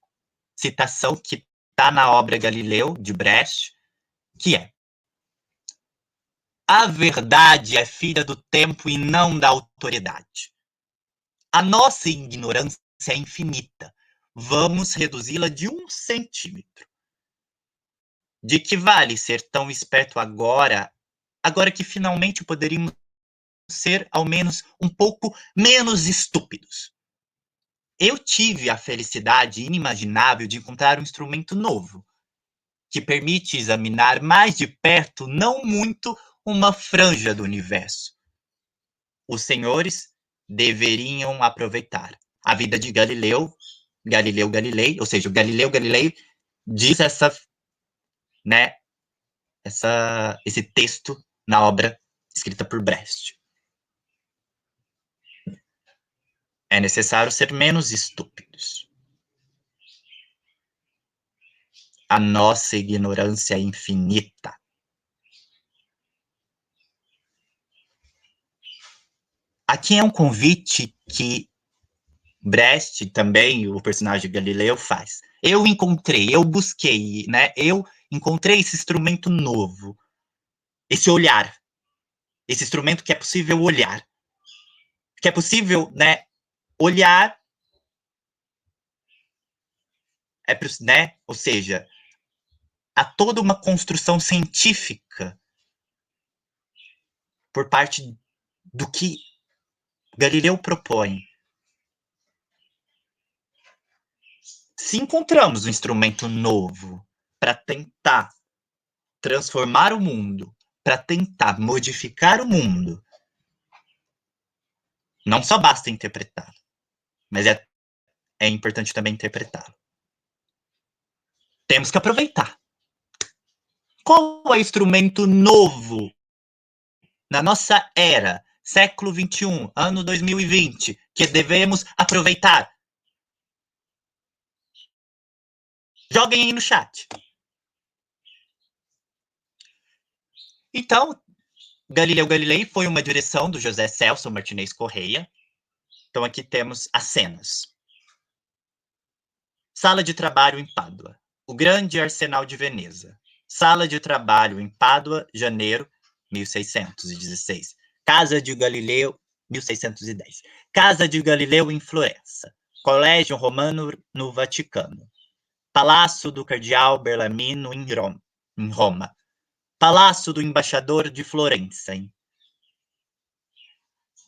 citação que está na obra Galileu, de Brecht, que é: a verdade é filha do tempo e não da autoridade. A nossa ignorância é infinita. Vamos reduzi-la de 1 centímetro. De que vale ser tão esperto agora que finalmente poderíamos ser ao menos um pouco menos estúpidos? Eu tive a felicidade inimaginável de encontrar um instrumento novo, que permite examinar mais de perto, não muito, uma franja do universo. Os senhores deveriam aproveitar a vida de Galileu Galilei, ou seja, o Galileu Galilei diz né, esse texto na obra escrita por Brecht. É necessário ser menos estúpidos. A nossa ignorância é infinita. Aqui é um convite que Brecht também, o personagem Galileu, faz. Eu busquei, né? Eu encontrei esse instrumento novo, esse olhar, esse instrumento que é possível olhar, que é possível, né? Olhar, né? Ou seja, há toda uma construção científica por parte do que Galileu propõe. Se encontramos um instrumento novo para tentar transformar o mundo, para tentar modificar o mundo, não só basta interpretá-lo, mas é importante também interpretá-lo. Temos que aproveitar. Qual é o instrumento novo na nossa era, século XXI, ano 2020, que devemos aproveitar? Joguem aí no chat. Então, Galileu Galilei foi uma direção do José Celso Martinez Correia. Então, aqui temos as cenas. Sala de trabalho em Pádua. O grande arsenal de Veneza. Sala de trabalho em Pádua, janeiro, 1616. Casa de Galileu, 1610. Casa de Galileu em Florença. Colégio Romano no Vaticano. Palácio do Cardeal Bellarmino em Roma. Palácio do Embaixador de Florença.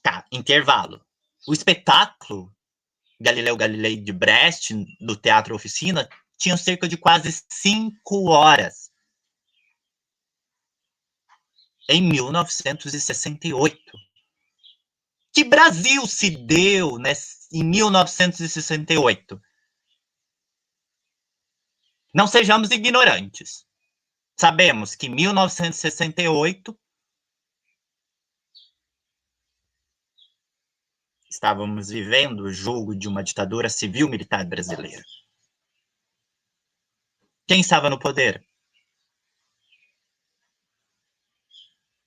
Tá, intervalo. O espetáculo Galileu Galilei de Brecht, do Teatro Oficina, tinha cerca de quase 5 horas. Em 1968. Que Brasil se deu, né, em 1968? Não sejamos ignorantes. Sabemos que em 1968 estávamos vivendo o jogo de uma ditadura civil-militar brasileira. Quem estava no poder?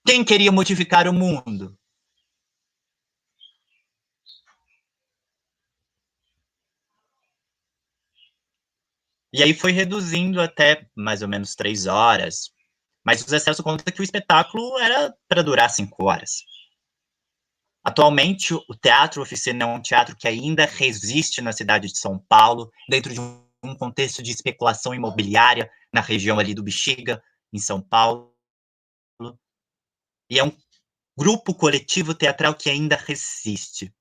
Quem queria modificar o mundo? E aí foi reduzindo até mais ou menos 3 horas. Mas o Zé Celso conta que o espetáculo era para durar 5 horas. Atualmente, o Teatro Oficina é um teatro que ainda resiste na cidade de São Paulo, dentro de um contexto de especulação imobiliária na região ali do Bexiga, em São Paulo. E é um grupo coletivo teatral que ainda resiste.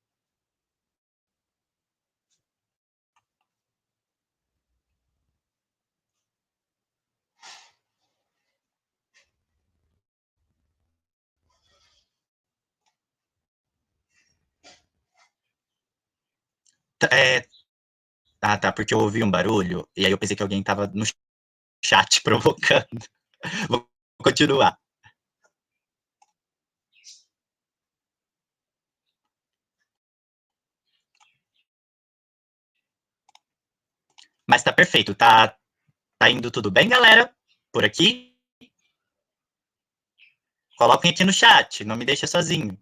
É... Ah, tá, porque eu ouvi um barulho, e aí eu pensei que alguém estava no chat provocando. Vou continuar. Mas tá perfeito, tá indo tudo bem, galera? Por aqui? Coloquem aqui no chat, não me deixa sozinho.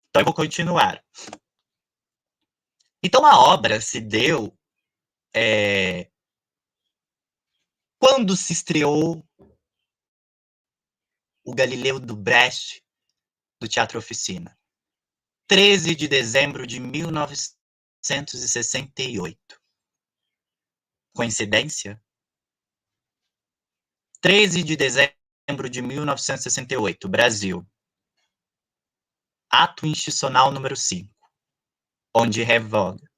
Então eu vou continuar. Então a obra se deu Quando se estreou o Galileu do Brecht, do Teatro Oficina? 13 de dezembro de 1968. Coincidência? 13 de dezembro de 1968, Brasil. Ato institucional número 5, onde revoga,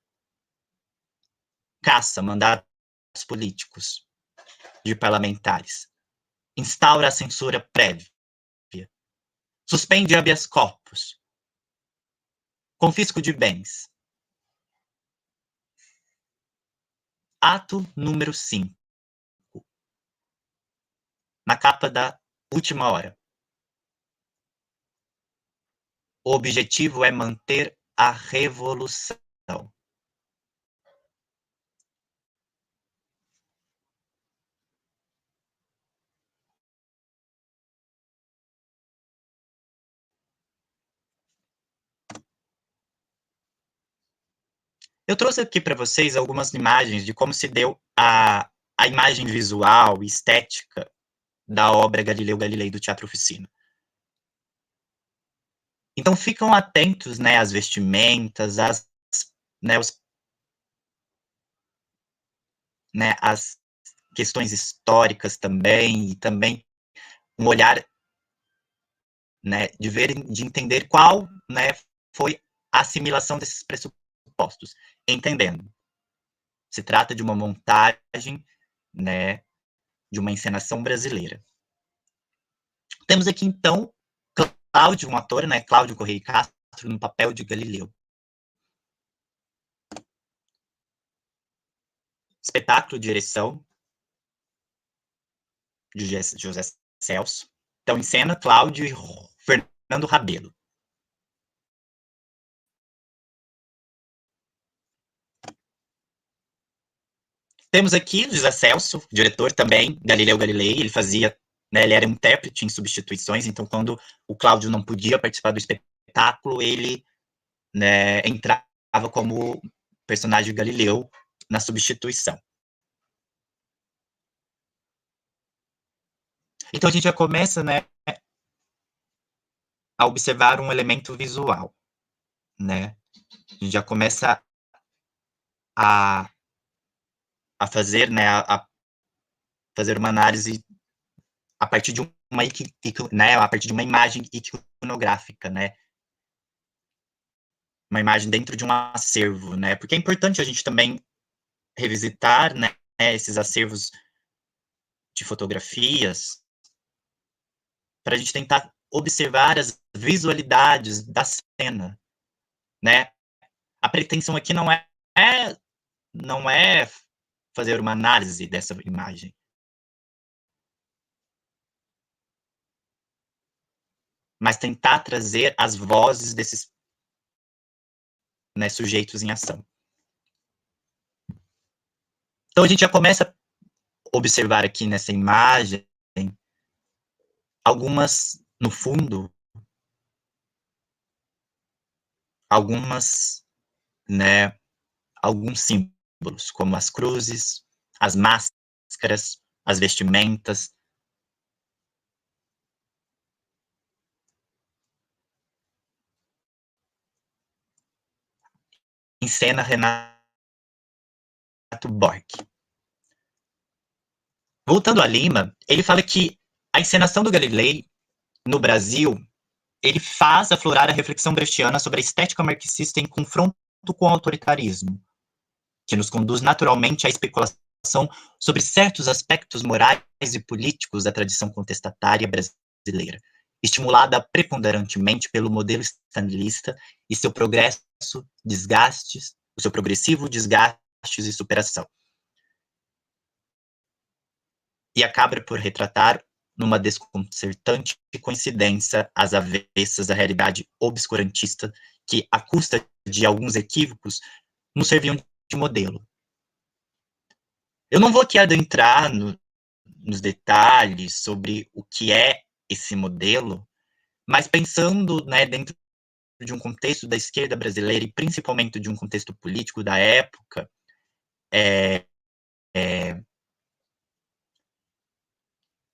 caça mandatos políticos de parlamentares, instaura a censura prévia, suspende habeas corpus, confisco de bens. Ato número 5, na capa da Última Hora. O objetivo é manter a revolução. Eu trouxe aqui para vocês algumas imagens de como se deu a imagem visual e estética da obra Galileu Galilei do Teatro Oficina. Então ficam atentos, né, às vestimentas, as questões históricas também, e também um olhar, né, de entender qual, né, foi a assimilação desses pressupostos, entendendo. Se trata de uma montagem, né, de uma encenação brasileira. Temos aqui, então, Cláudio, um ator, né, Cláudio Correia Castro, no papel de Galileu. Espetáculo, direção, de José Celso. Então, em cena, Cláudio e Fernando Rabelo. Temos aqui José Celso, diretor também, Galileu Galilei, ele fazia, né, ele era um intérprete em substituições, então quando o Cláudio não podia participar do espetáculo, ele, né, entrava como personagem Galileu na substituição. Então a gente já começa, né, a observar um elemento visual, né? A gente já começa a fazer, né, a fazer uma análise a partir de uma, né, a partir de uma imagem iconográfica, né? Uma imagem dentro de um acervo, né? Porque é importante a gente também revisitar, né, esses acervos de fotografias para a gente tentar observar as visualidades da cena, né? A pretensão aqui não é fazer uma análise dessa imagem, mas tentar trazer as vozes desses, né, sujeitos em ação. Então a gente já começa a observar aqui nessa imagem algumas, no fundo, algumas, né, alguns símbolos, como as cruzes, as máscaras, as vestimentas. Em cena, Renato Bork. Voltando a Lima, ele fala que a encenação do Galilei no Brasil, ele faz aflorar a reflexão brechtiana sobre a estética marxista em confronto com o autoritarismo, que nos conduz naturalmente à especulação sobre certos aspectos morais e políticos da tradição contestatária brasileira, estimulada preponderantemente pelo modelo stalinista e seu progresso, desgastes, o seu progressivo desgastes e superação. E acaba por retratar, numa desconcertante coincidência, às avessas à realidade obscurantista que, à custa de alguns equívocos, nos serviam de modelo. Eu não vou aqui adentrar nos detalhes sobre o que é esse modelo, mas pensando, né, dentro de um contexto da esquerda brasileira e principalmente de um contexto político da época,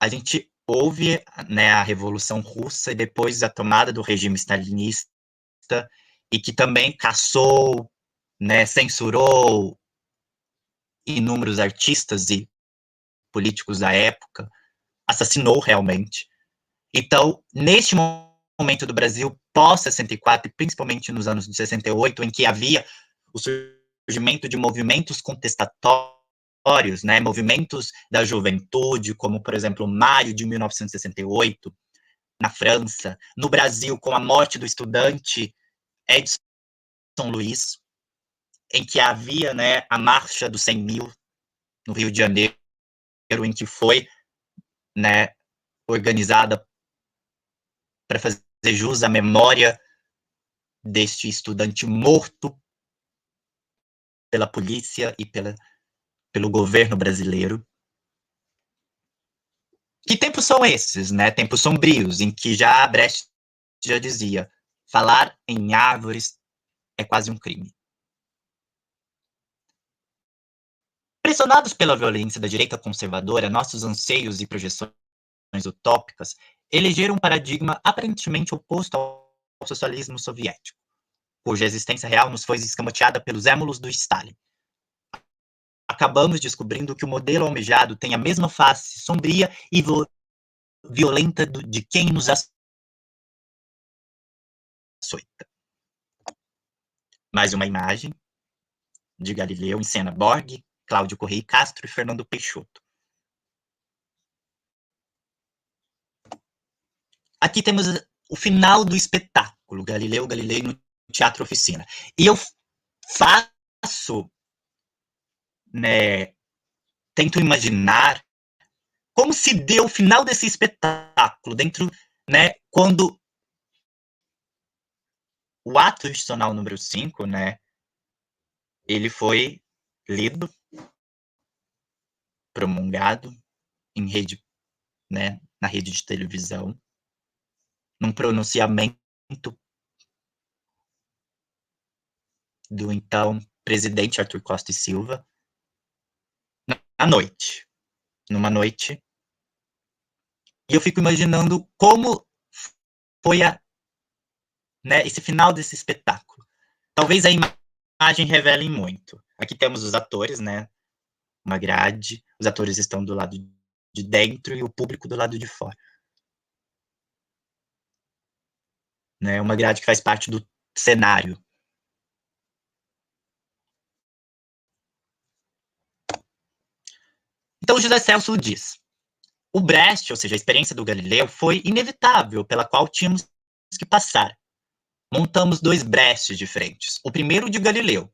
a gente houve, né, a Revolução Russa e depois a tomada do regime stalinista, e que também caçou, né, censurou inúmeros artistas e políticos da época, assassinou realmente. Então, neste momento do Brasil, pós-64, e principalmente nos anos de 68, em que havia o surgimento de movimentos contestatórios, né, movimentos da juventude, como, por exemplo, maio de 1968, na França, no Brasil, com a morte do estudante Edson Luiz, em que havia, né, a marcha dos 100 mil no Rio de Janeiro, em que foi, né, organizada para fazer jus à memória deste estudante morto pela polícia e pelo governo brasileiro. Que tempos são esses, né? Tempos sombrios, em que já Brecht já dizia, falar em árvores é quase um crime. Pressionados pela violência da direita conservadora, nossos anseios e projeções utópicas elegeram um paradigma aparentemente oposto ao socialismo soviético, cuja existência real nos foi escamoteada pelos émulos do Stalin. Acabamos descobrindo que o modelo almejado tem a mesma face sombria e violenta de quem nos açoita. Mais uma imagem de Galileu em cena: Borg, Cláudio Correia Castro e Fernando Peixoto. Aqui temos o final do espetáculo, Galileu Galilei no Teatro Oficina. E eu faço, né, tento imaginar como se deu o final desse espetáculo, dentro, né, quando o ato institucional número 5, né, ele foi lido, promulgado em rede, né, na rede de televisão, num pronunciamento do então presidente Arthur Costa e Silva, à noite, numa noite, e eu fico imaginando como foi né, esse final desse espetáculo. Talvez a imagem revele muito. Aqui temos os atores, né, uma grade, os atores estão do lado de dentro e o público do lado de fora. Né, uma grade que faz parte do cenário. Então, José Celso diz: o Brecht, ou seja, a experiência do Galileu, foi inevitável, pela qual tínhamos que passar. Montamos dois Brechts diferentes. O primeiro de Galileu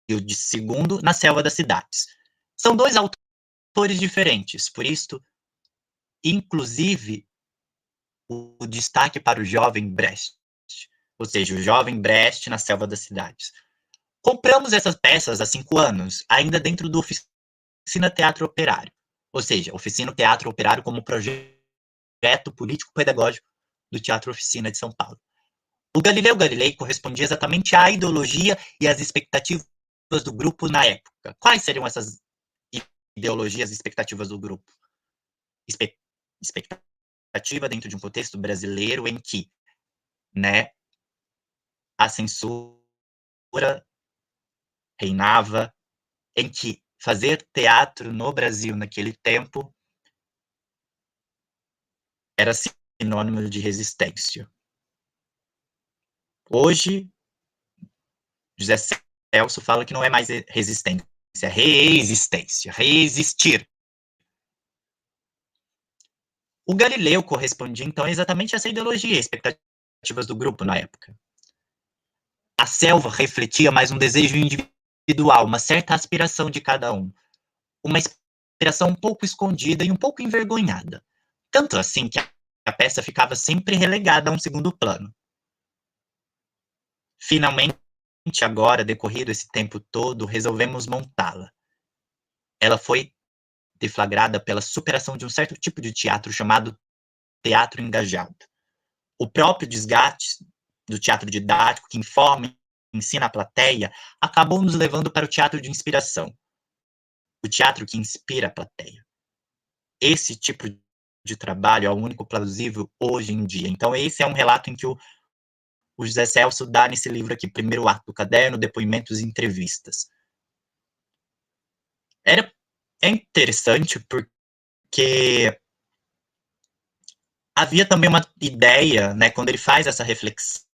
e o de segundo na selva das cidades. São dois autores diferentes, por isso, inclusive, o destaque para o jovem Brecht, ou seja, o jovem Brecht na selva das cidades. Compramos essas peças há 5 anos, ainda dentro do Oficina Teatro Operário, ou seja, Oficina Teatro Operário como projeto político-pedagógico do Teatro Oficina de São Paulo. O Galileu Galilei correspondia exatamente à ideologia e às expectativas do grupo na época. Quais seriam essas ideologias e expectativas do grupo? Expectativa dentro de um contexto brasileiro em que, né, a censura reinava, em que fazer teatro no Brasil naquele tempo era sinônimo de resistência. Hoje, José Celso fala que não é mais resistência, é reexistência, reexistir. O Galileu correspondia, então, exatamente a essa ideologia, expectativas do grupo na época. A selva refletia mais um desejo individual, uma certa aspiração de cada um, uma aspiração um pouco escondida e um pouco envergonhada, tanto assim que a peça ficava sempre relegada a um segundo plano. Finalmente, agora, decorrido esse tempo todo, resolvemos montá-la. Ela foi deflagrada pela superação de um certo tipo de teatro chamado teatro engajado. O próprio desgaste do teatro didático, que informa e ensina a plateia, acabou nos levando para o teatro de inspiração, o teatro que inspira a plateia. esse tipo de trabalho é o único plausível hoje em dia. Então, esse é um relato em que o José Celso dá nesse livro aqui, Primeiro Ato do Caderno, Depoimentos e Entrevistas. É interessante porque havia também uma ideia, né, quando ele faz essa reflexão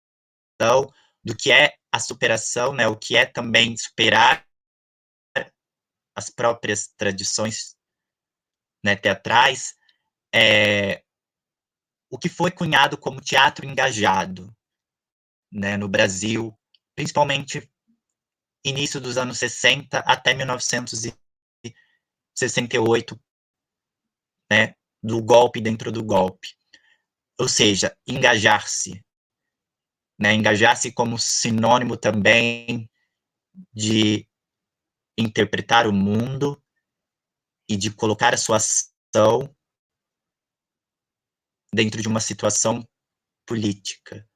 do que é a superação, né, o que é também superar as próprias tradições, né, teatrais, o que foi cunhado como teatro engajado, né, no Brasil, principalmente início dos anos 60 até 1968, né, do golpe dentro do golpe. Ou seja, engajar-se, né, engajar-se como sinônimo também de interpretar o mundo e de colocar a sua ação dentro de uma situação política.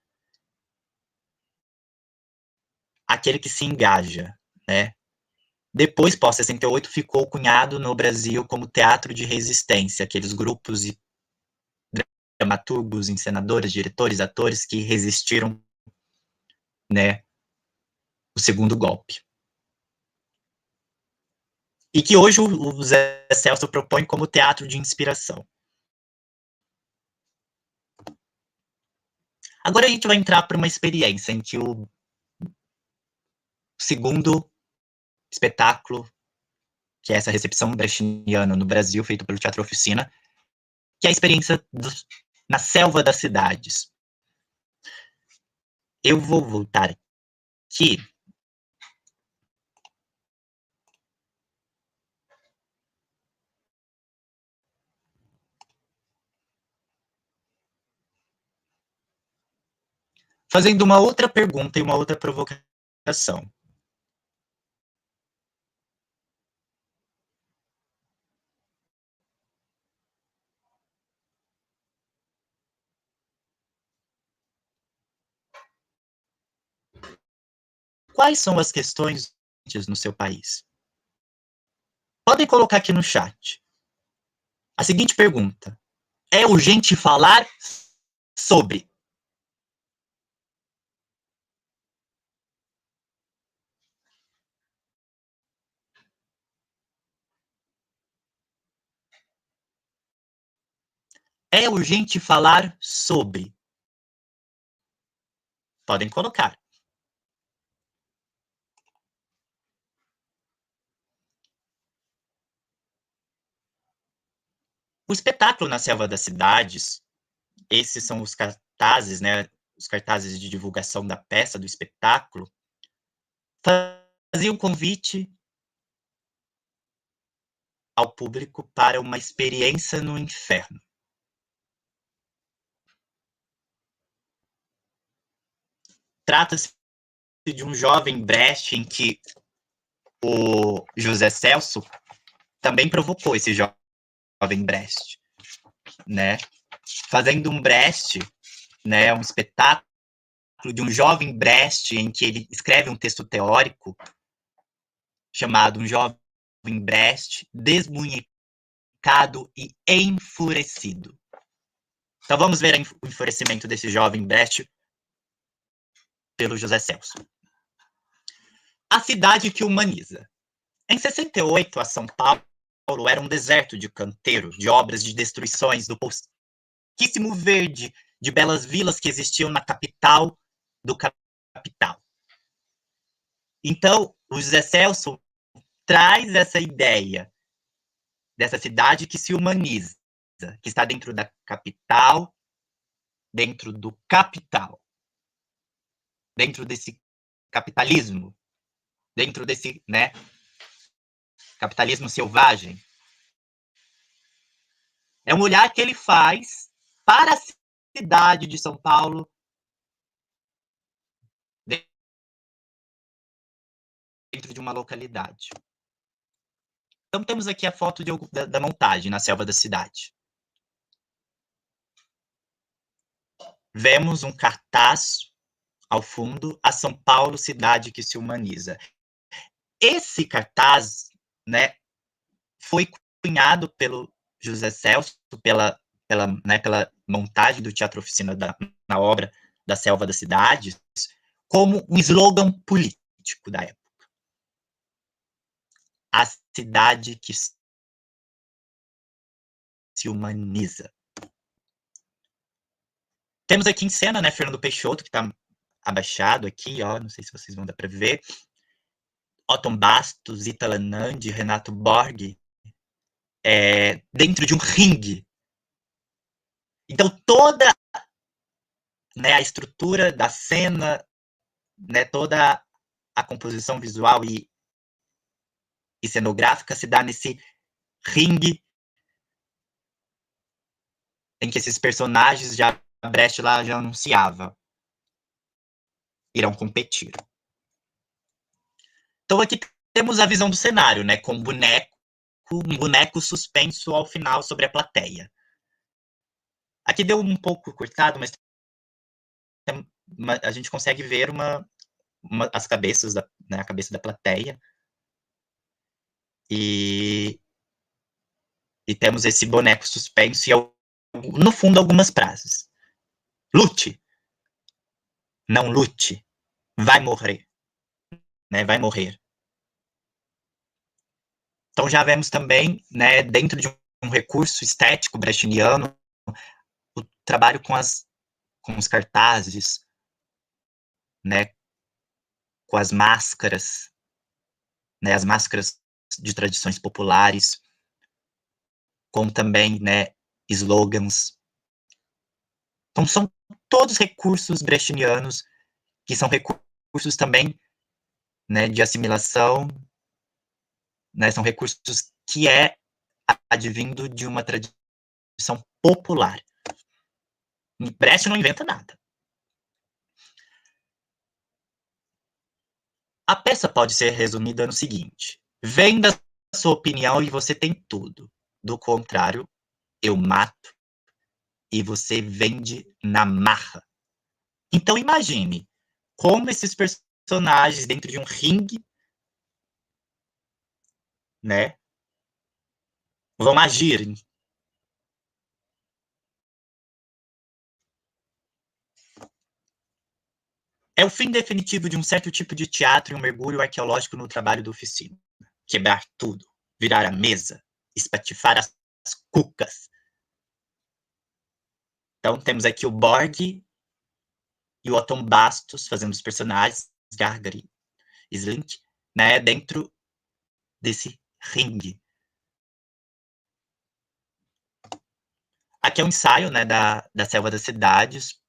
Aquele que se engaja, né? Depois, pós-68, ficou cunhado no Brasil como teatro de resistência, aqueles grupos de dramaturgos, encenadores, diretores, atores que resistiram, né, o segundo golpe. E que hoje o Zé Celso propõe como teatro de inspiração. Agora a gente vai entrar para uma experiência em que o segundo espetáculo, que é essa recepção brechtiana no Brasil, feito pelo Teatro Oficina, que é a experiência na selva das cidades. Eu vou voltar aqui. Fazendo uma outra pergunta e uma outra provocação. Quais são as questões no seu país? Podem colocar aqui no chat. A seguinte pergunta: é urgente falar sobre? É urgente falar sobre? Podem colocar. O espetáculo na Selva das Cidades, esses são os cartazes, né, os cartazes de divulgação da peça, do espetáculo, fazia um convite ao público para uma experiência no inferno. Trata-se de um jovem Brecht em que o José Celso também provocou esse jovem Brecht, né? Fazendo um Brecht, né, um espetáculo de um jovem Brecht em que ele escreve um texto teórico chamado Um Jovem Brecht Desmunhecado e Enfurecido. Então vamos ver o enfurecimento desse jovem Brecht pelo José Celso. A cidade que humaniza. Em 68, a São Paulo era um deserto de canteiro, de obras de destruições do pouquíssimo verde de belas vilas que existiam na capital do capital. Então, o José Celso traz essa ideia dessa cidade que se humaniza, que está dentro da capital, dentro do capital, dentro desse capitalismo, dentro desse, né, capitalismo selvagem. É um olhar que ele faz para a cidade de São Paulo, dentro de uma localidade. Então temos aqui a foto da montagem na selva da cidade. Vemos um cartaz ao fundo, a São Paulo, cidade que se humaniza. Esse cartaz, né, foi cunhado pelo José Celso pela montagem do Teatro Oficina na obra da Selva das Cidades, como um slogan político da época. A cidade que se humaniza. Temos aqui em cena, né, Fernando Peixoto, que está abaixado aqui, ó, não sei se vocês vão dar para ver. Otton Bastos, Ítala Nandi, Renato Borg, dentro de um ringue. Então, toda, né, a estrutura da cena, né, toda a composição visual e cenográfica se dá nesse ringue em que esses personagens já Brecht lá já anunciava irão competir. Então aqui temos a visão do cenário, né, com um boneco suspenso ao final sobre a plateia. Aqui deu um pouco cortado, mas a gente consegue ver as cabeças, né, a cabeça da plateia. E temos esse boneco suspenso e, no fundo, algumas frases. Lute. Não lute. Vai morrer. Né, vai morrer. Então já vemos também, né, dentro de um recurso estético brechtiano, o trabalho com os cartazes, né, com as máscaras, né, as máscaras de tradições populares, com também, né, slogans. Então são todos recursos brechtianos que são recursos também, né, de assimilação, né, são recursos que advindo de uma tradição popular. Brecht não inventa nada. A peça pode ser resumida no seguinte: venda a sua opinião e você tem tudo. Do contrário, eu mato e você vende na marra. Então imagine como esses personagens dentro de um ringue, né, vão agir. É o fim definitivo de um certo tipo de teatro e um mergulho arqueológico no trabalho do Oficina. Quebrar tudo, virar a mesa, espatifar as cucas. Então temos aqui o Borg e o Otton Bastos fazendo os personagens, Gargar e Slink, né, dentro desse ringue. Aqui é um ensaio, né, da Selva das Cidades.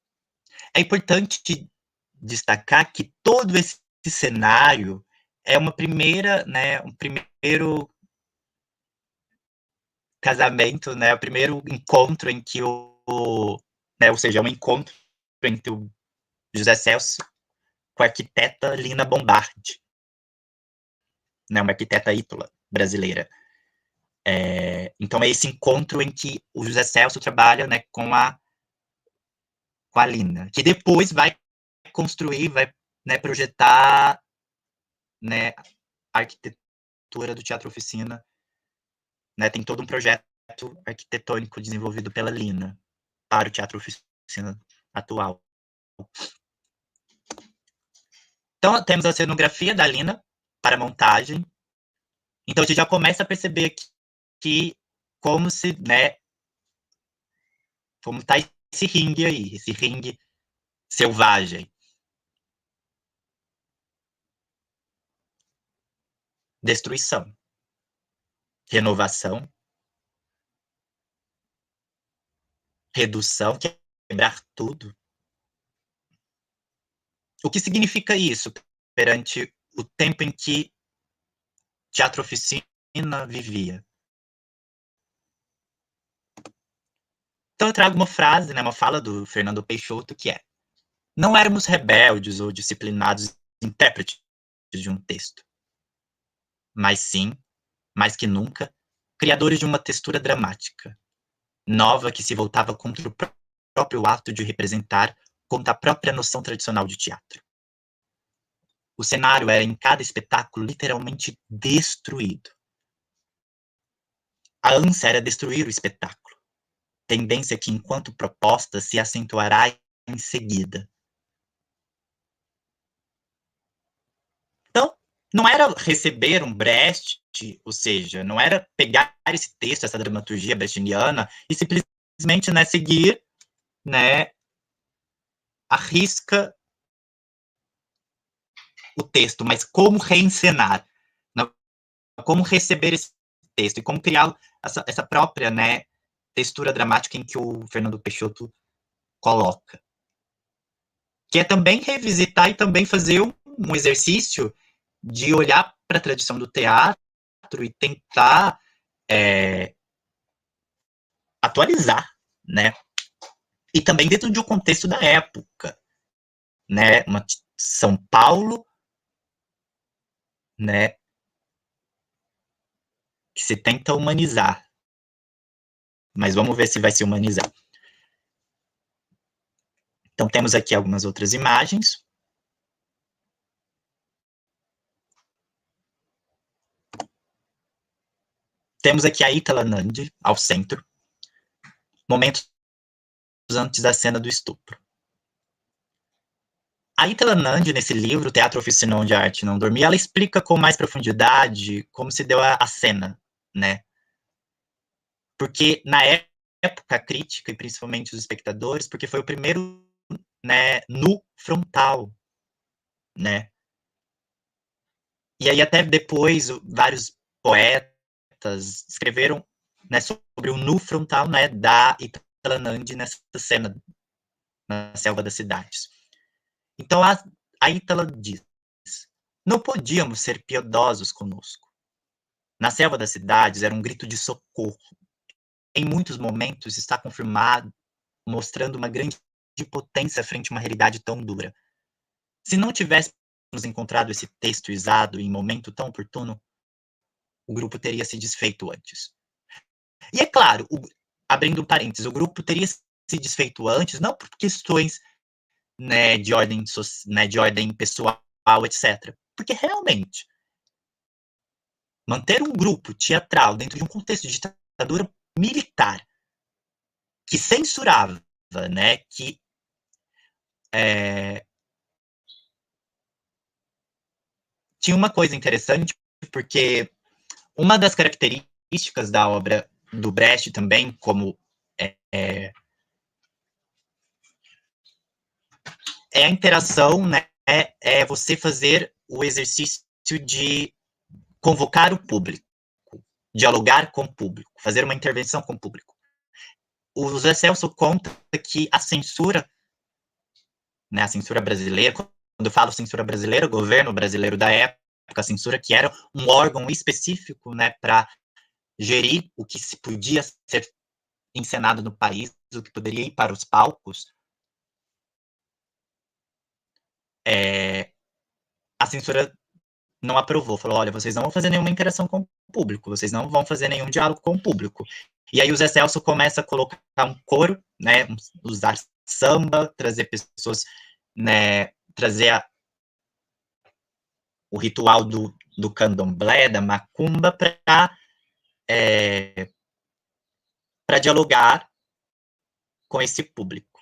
É importante destacar que todo esse cenário é uma primeira, né, um primeiro casamento, né, o primeiro encontro em que né, ou seja, é um encontro entre o José Celso com a arquiteta Lina Bombardi, né, uma arquiteta ítola brasileira. Então é esse encontro em que o José Celso trabalha, né, com a Lina, que depois vai construir, vai, né, projetar, né, a arquitetura do Teatro Oficina, né, tem todo um projeto arquitetônico desenvolvido pela Lina para o Teatro Oficina atual. Então temos a cenografia da Lina para a montagem. Então a gente já começa a perceber que como se, né, como está esse ringue aí, esse ringue selvagem. Destruição, renovação, redução, quebrar tudo. O que significa isso perante o tempo em que Teatro Oficina vivia? Então eu trago uma frase, né, uma fala do Fernando Peixoto, que é: não éramos rebeldes ou disciplinados intérpretes de um texto, mas sim, mais que nunca, criadores de uma textura dramática, nova que se voltava contra o próprio ato de representar, contra a própria noção tradicional de teatro. O cenário era, em cada espetáculo, literalmente destruído. a ânsia era destruir o espetáculo, tendência que, enquanto proposta, se acentuará em seguida. Então, não era receber um Brecht, ou seja, não era pegar esse texto, essa dramaturgia brechtiana, e simplesmente, né, seguir, né, à risca o texto, mas como reencenar, né, como receber esse texto e como criar essa própria, né, textura dramática em que o Fernando Peixoto coloca. Que é também revisitar e também fazer um exercício de olhar para a tradição do teatro e tentar atualizar, né? E também dentro de um contexto da época, né? São Paulo, né? Que se tenta humanizar, mas vamos ver se vai se humanizar. Então temos aqui algumas outras imagens. Temos aqui a Ítala Nandi ao centro, momentos antes da cena do estupro. A Ítala Nandi, nesse livro, Teatro Oficina onde a Arte Não Dormia, ela explica com mais profundidade como se deu a cena, né? Porque na época a crítica, e principalmente os espectadores, porque foi o primeiro, né, nu frontal, né? E aí até depois vários poetas escreveram, né, sobre o nu frontal, né, da Ítala Nandi nessa cena na Selva das Cidades. Então a Ítala diz: não podíamos ser piedosos conosco. Na Selva das Cidades era um grito de socorro. Em muitos momentos está confirmado, mostrando uma grande potência frente a uma realidade tão dura. Se não tivéssemos encontrado esse texto usado em momento tão oportuno, o grupo teria se desfeito antes. E é claro, abrindo parênteses, o grupo teria se desfeito antes, não por questões, né, de ordem pessoal, etc. Porque realmente manter um grupo teatral dentro de um contexto de ditadura militar que censurava, né, que tinha uma coisa interessante, porque uma das características da obra do Brecht também, como é a interação, né, é você fazer o exercício de convocar o público, dialogar com o público, fazer uma intervenção com o público. O José Celso conta que a censura, né, a censura brasileira, quando eu falo censura brasileira, o governo brasileiro da época, a censura que era um órgão específico, né, para gerir o que se podia ser encenado no país, o que poderia ir para os palcos, a censura não aprovou, falou, olha, vocês não vão fazer nenhuma interação com o público, vocês não vão fazer nenhum diálogo com o público. E aí o Zé Celso começa a colocar um coro, né, usar samba, trazer pessoas, né, trazer o ritual do candomblé, da macumba, para dialogar com esse público.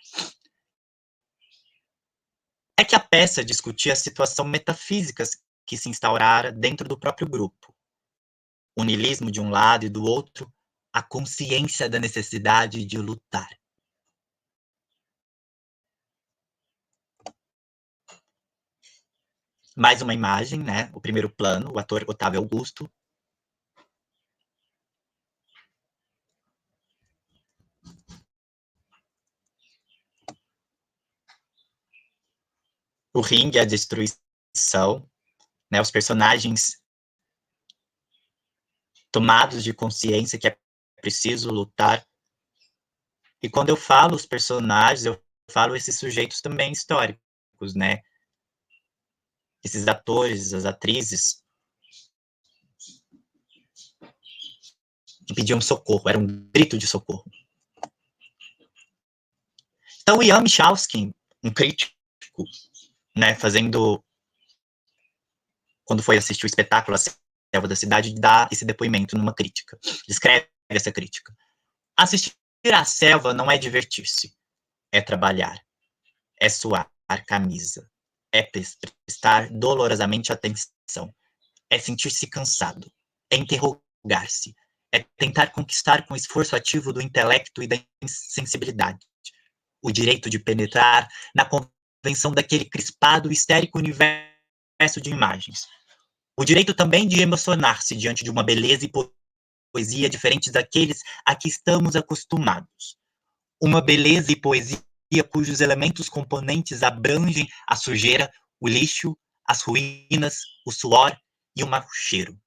É que a peça discutia a situação metafísica que se instaurara dentro do próprio grupo. O niilismo de um lado e do outro, a consciência da necessidade de lutar. Mais uma imagem, né? O primeiro plano, o ator Otávio Augusto. O ringue, a destruição, né? Os personagens tomados de consciência que é preciso lutar. E quando eu falo os personagens, eu falo esses sujeitos também históricos, né? Esses atores, as atrizes, que pediam socorro, era um grito de socorro. Então, o Ian Michalski, um crítico, né, quando foi assistir o espetáculo A Selva da Cidade, dá esse depoimento numa crítica. Descreve essa crítica. Assistir à selva não é divertir-se, é trabalhar, é suar camisa, é prestar dolorosamente atenção, é sentir-se cansado, é interrogar-se, é tentar conquistar com o esforço ativo do intelecto e da sensibilidade o direito de penetrar na convenção daquele crispado e histérico universo de imagens. O direito também de emocionar-se diante de uma beleza e poesia diferentes daqueles a que estamos acostumados. Uma beleza e poesia cujos elementos componentes abrangem a sujeira, o lixo, as ruínas, o suor e o mau cheiro.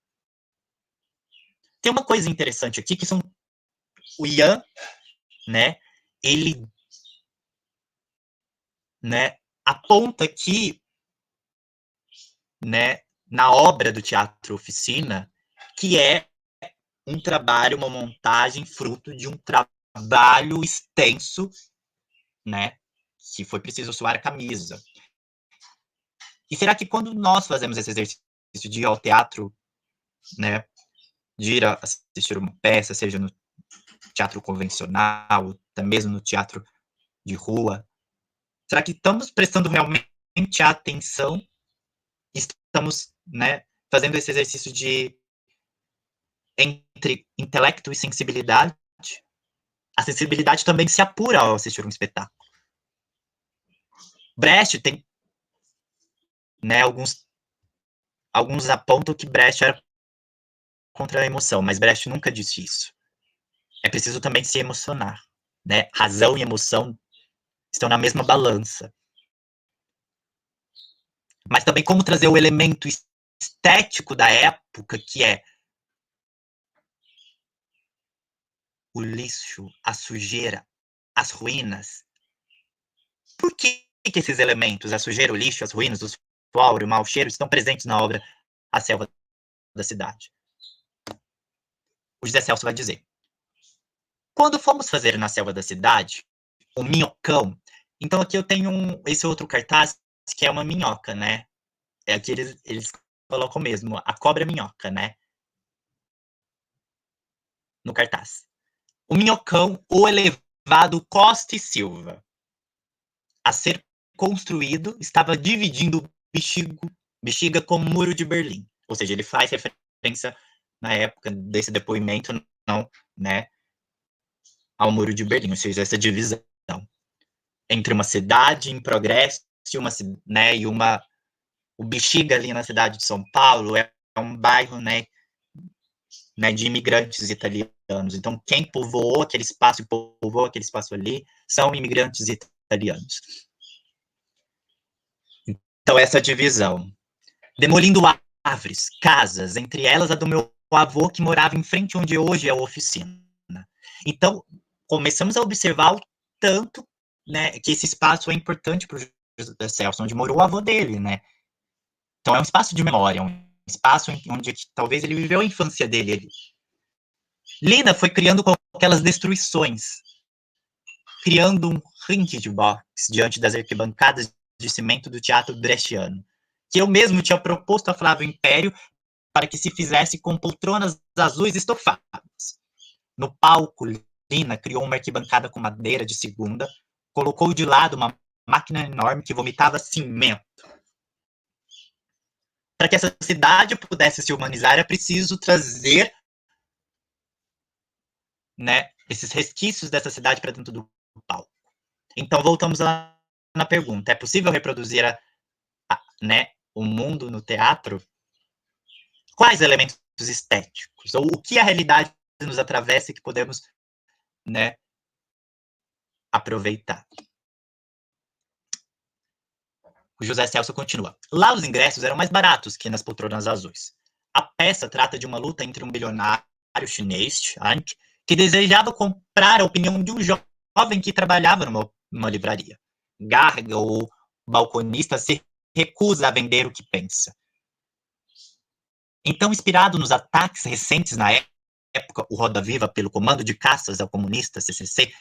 Tem uma coisa interessante aqui, que são o Ian, né, ele, né, aponta que, né, na obra do Teatro Oficina, que é um trabalho, uma montagem fruto de um trabalho extenso, né, que foi preciso suar a camisa. E será que quando nós fazemos esse exercício de ir ao teatro, né, de ir assistir uma peça, seja no teatro convencional, até mesmo no teatro de rua, será que estamos prestando realmente atenção? Estamos, né, fazendo esse exercício de entre intelecto e sensibilidade? A sensibilidade também se apura ao assistir um espetáculo. Brecht tem, né, alguns apontam que Brecht era contra a emoção, mas Brecht nunca disse isso. É preciso também se emocionar, né? Razão e emoção estão na mesma balança. Mas também como trazer o elemento estético da época, que é o lixo, a sujeira, as ruínas. Por que esses elementos, a sujeira, o lixo, as ruínas, o suor, o mau cheiro, estão presentes na obra A Selva da Cidade? O José Celso vai dizer: quando fomos fazer na Selva da Cidade, o minhocão. Então aqui eu tenho esse outro cartaz, que é uma minhoca, né? É aqui eles colocam mesmo, a cobra minhoca, né? No cartaz. O minhocão, o elevado Costa e Silva, a ser construído, estava dividindo o bexiga com o muro de Berlim. Ou seja, ele faz referência, na época desse depoimento, não, né, ao muro de Berlim, ou seja, essa divisão entre uma cidade em progresso e uma, né, e uma, o Bexiga ali na cidade de São Paulo é um bairro, né, de imigrantes italianos. Então, quem povoou aquele espaço e povoou aquele espaço ali são imigrantes italianos. Então, essa divisão. Demolindo árvores, casas, entre elas a do meu avô, que morava em frente onde hoje é a oficina. Então, começamos a observar o tanto, né, que esse espaço é importante para o José Celso, onde morou o avô dele, né? Então, é um espaço de memória, um espaço onde talvez ele viveu a infância dele. Lina foi criando com aquelas destruições, criando um ringue de box diante das arquibancadas de cimento do teatro brechtiano, que eu mesmo tinha proposto a Flávio Império para que se fizesse com poltronas azuis estofadas. No palco, Lina criou uma arquibancada com madeira de segunda, colocou de lado uma máquina enorme que vomitava cimento. Para que essa cidade pudesse se humanizar, é preciso trazer, né, esses resquícios dessa cidade para dentro do palco. Então, voltamos lá na pergunta: é possível reproduzir né, o mundo no teatro? Quais elementos estéticos? Ou o que a realidade nos atravessa que podemos, né, aproveitar? O José Celso continua. Lá os ingressos eram mais baratos que nas poltronas azuis. A peça trata de uma luta entre um bilionário chinês, Chang, que desejava comprar a opinião de um jovem que trabalhava numa livraria. Garga, o balconista, se recusa a vender o que pensa. Então, inspirado nos ataques recentes na época, o Roda Viva pelo Comando de Caças ao Comunista, CCC,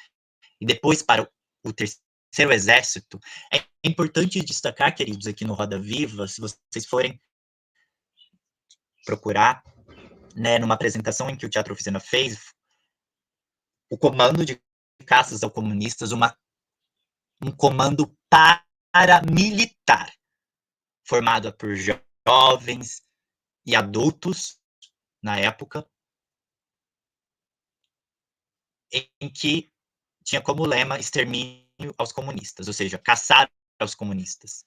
e depois para o Terceiro Exército, é importante destacar, queridos, aqui no Roda Viva, se vocês forem procurar, né, numa apresentação em que o Teatro Oficina fez, o comando de caças aos comunistas, um comando paramilitar, formado por jovens e adultos, na época, em que tinha como lema extermínio aos comunistas, ou seja, caçar aos comunistas.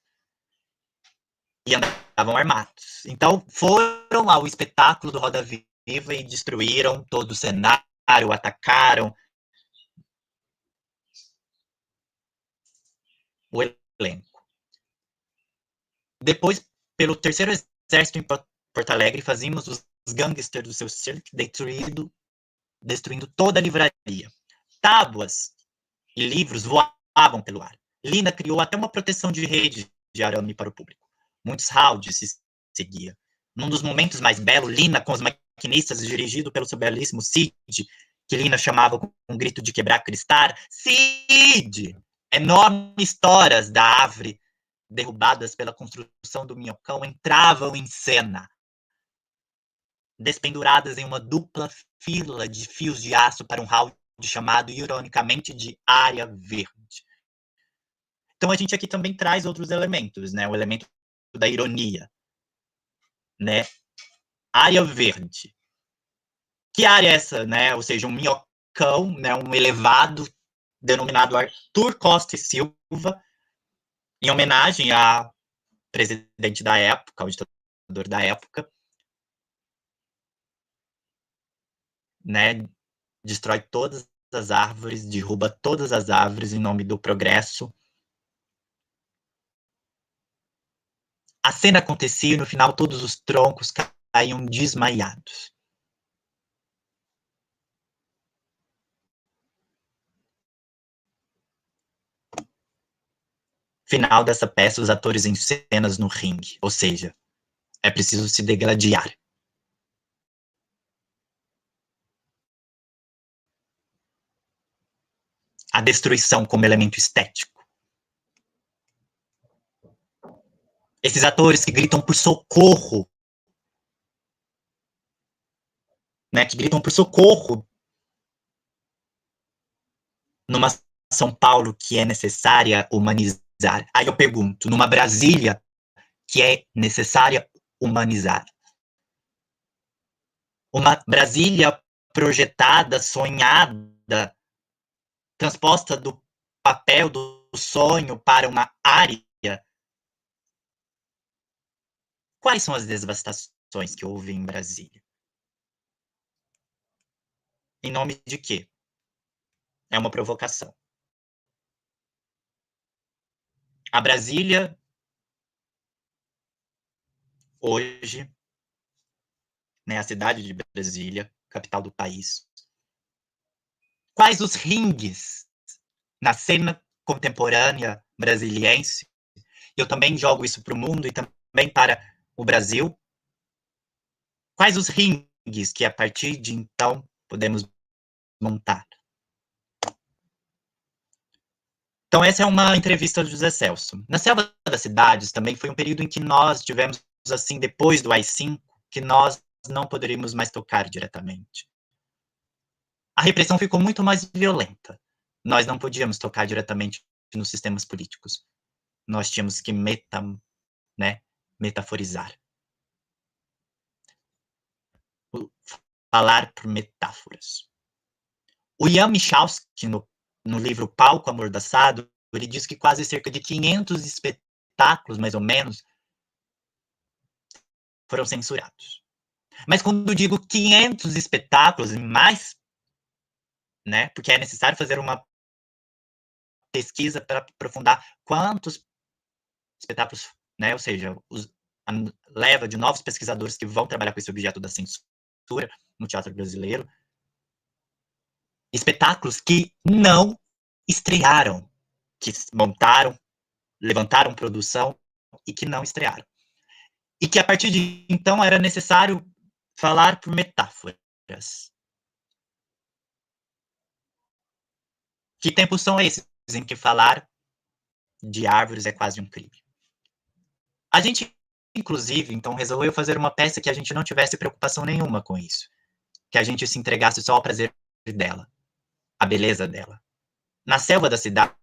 E andavam armados. Então, foram ao espetáculo do Roda Viva e destruíram todo o cenário, atacaram o elenco. Depois, pelo terceiro exército em Porto Alegre, fazíamos os gangsters do seu circo destruindo toda a livraria. Tábuas e livros voavam pelo ar. Lina criou até uma proteção de rede de arame para o público. Muitos rounds se seguia. Num dos momentos mais belos, Lina com os maquinistas, dirigido pelo seu belíssimo Cid, que Lina chamava com um grito de quebrar cristal, Cid! Enormes toras da árvore derrubadas pela construção do minhocão entravam em cena, despenduradas em uma dupla fila de fios de aço para um round chamado, ironicamente, de área verde. Então, a gente aqui também traz outros elementos, né? O elemento da ironia, né? Área verde. Que área é essa, né? Ou seja, um minhocão, né? Um elevado denominado Arthur Costa e Silva, em homenagem ao presidente da época, ao ditador da época, né? Destrói todas as árvores, derruba todas as árvores em nome do progresso. A cena acontecia e no final todos os troncos caíam desmaiados. Final dessa peça, os atores em cenas no ringue, ou seja, é preciso se degladiar. A destruição como elemento estético. Esses atores que gritam por socorro, né, que gritam por socorro numa São Paulo que é necessária humanizar. Aí eu pergunto, numa Brasília que é necessária humanizar. Uma Brasília projetada, sonhada, transposta do papel do sonho para uma área. Quais são as devastações que houve em Brasília? Em nome de quê? É uma provocação. A Brasília, hoje, né, a cidade de Brasília, capital do país. Quais os ringues na cena contemporânea brasiliense? Eu também jogo isso para o mundo e também para o Brasil. Quais os ringues que, a partir de então, podemos montar? Então, essa é uma entrevista do José Celso. Na selva das cidades também foi um período em que nós tivemos, assim, depois do AI-5, que nós não poderíamos mais tocar diretamente. A repressão ficou muito mais violenta. Nós não podíamos tocar diretamente nos sistemas políticos. Nós tínhamos que metaforizar. Falar por metáforas. O Ian Michalski, no livro Palco Amordaçado, ele diz que quase cerca de 500 espetáculos, mais ou menos, foram censurados. Mas quando eu digo 500 espetáculos e mais, né, porque é necessário fazer uma pesquisa para aprofundar quantos espetáculos, né, ou seja, a leva de novos pesquisadores que vão trabalhar com esse objeto da censura no teatro brasileiro, espetáculos que não estrearam, que montaram, levantaram produção e que não estrearam. E que a partir de então era necessário falar por metáforas. Que tempos são esses em que falar de árvores é quase um crime? A gente, inclusive, então resolveu fazer uma peça que a gente não tivesse preocupação nenhuma com isso, que a gente se entregasse só ao prazer dela. a beleza dela. Na selva da cidade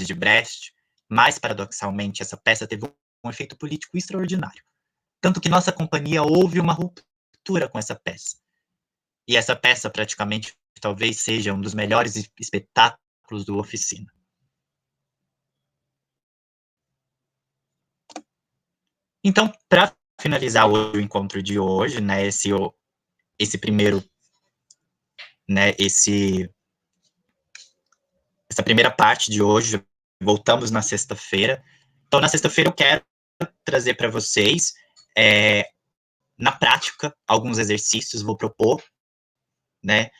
de Brest, mais paradoxalmente, essa peça teve um efeito político extraordinário. Tanto que nossa companhia houve uma ruptura com essa peça. E essa peça, praticamente, talvez seja um dos melhores espetáculos do Oficina. Então, para finalizar o encontro de hoje, né, esse primeiro, né, essa primeira parte de hoje, voltamos na sexta-feira. Então, na sexta-feira eu quero trazer para vocês, na prática, alguns exercícios, vou propor, né,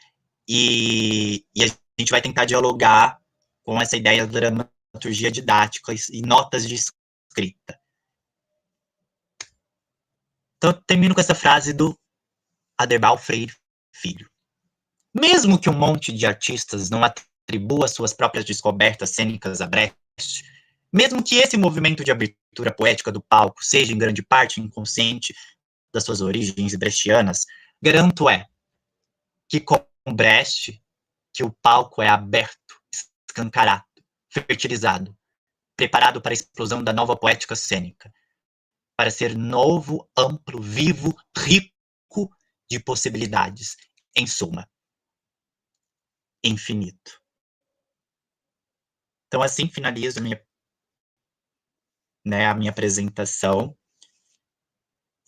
e a gente vai tentar dialogar com essa ideia da dramaturgia didática e notas de escrita. Então, eu termino com essa frase do Aderbal Freire Filho. Mesmo que um monte de artistas não atribua suas próprias descobertas cênicas a Brecht, mesmo que esse movimento de abertura poética do palco seja em grande parte inconsciente das suas origens brechtianas, garanto que com Brecht, que o palco é aberto, escancarado, fertilizado, preparado para a explosão da nova poética cênica, para ser novo, amplo, vivo, rico de possibilidades, em suma, infinito. Então, assim finalizo a minha apresentação.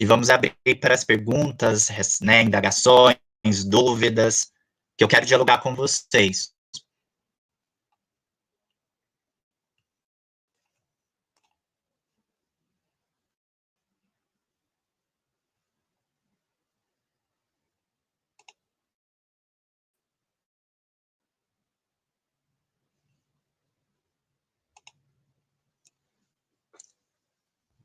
E vamos abrir para as perguntas, né, indagações, dúvidas, que eu quero dialogar com vocês.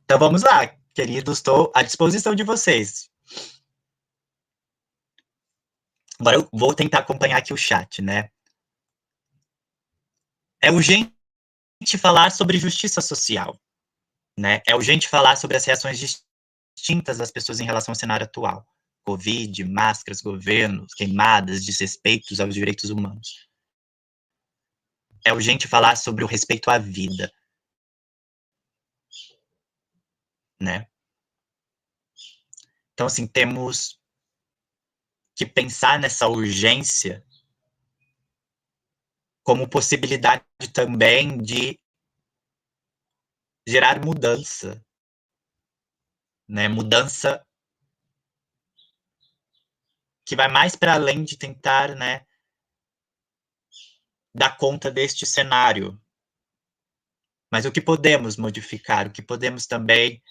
Então vamos lá, queridos, estou à disposição de vocês. Agora eu vou tentar acompanhar aqui o chat, né? É urgente falar sobre justiça social, né? É urgente falar sobre as reações distintas das pessoas em relação ao cenário atual. Covid, máscaras, governos, queimadas, desrespeitos aos direitos humanos. É urgente falar sobre o respeito à vida, né? Então, assim, temos que pensar nessa urgência como possibilidade também de gerar mudança, né? Mudança que vai mais para além de tentar, né, dar conta deste cenário. Mas o que podemos modificar, o que podemos também,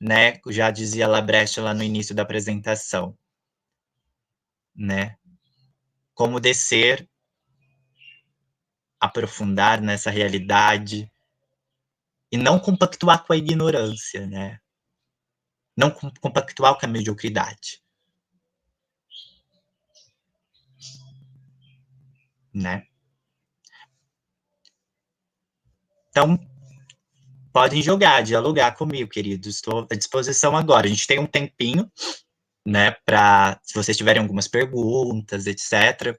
né, já dizia Labrecht lá no início da apresentação, né? Como descer, aprofundar nessa realidade e não compactuar com a ignorância, né? Não compactuar com a mediocridade, né? Então, podem jogar, dialogar comigo, queridos. Estou à disposição agora. A gente tem um tempinho, né, para se vocês tiverem algumas perguntas, etc.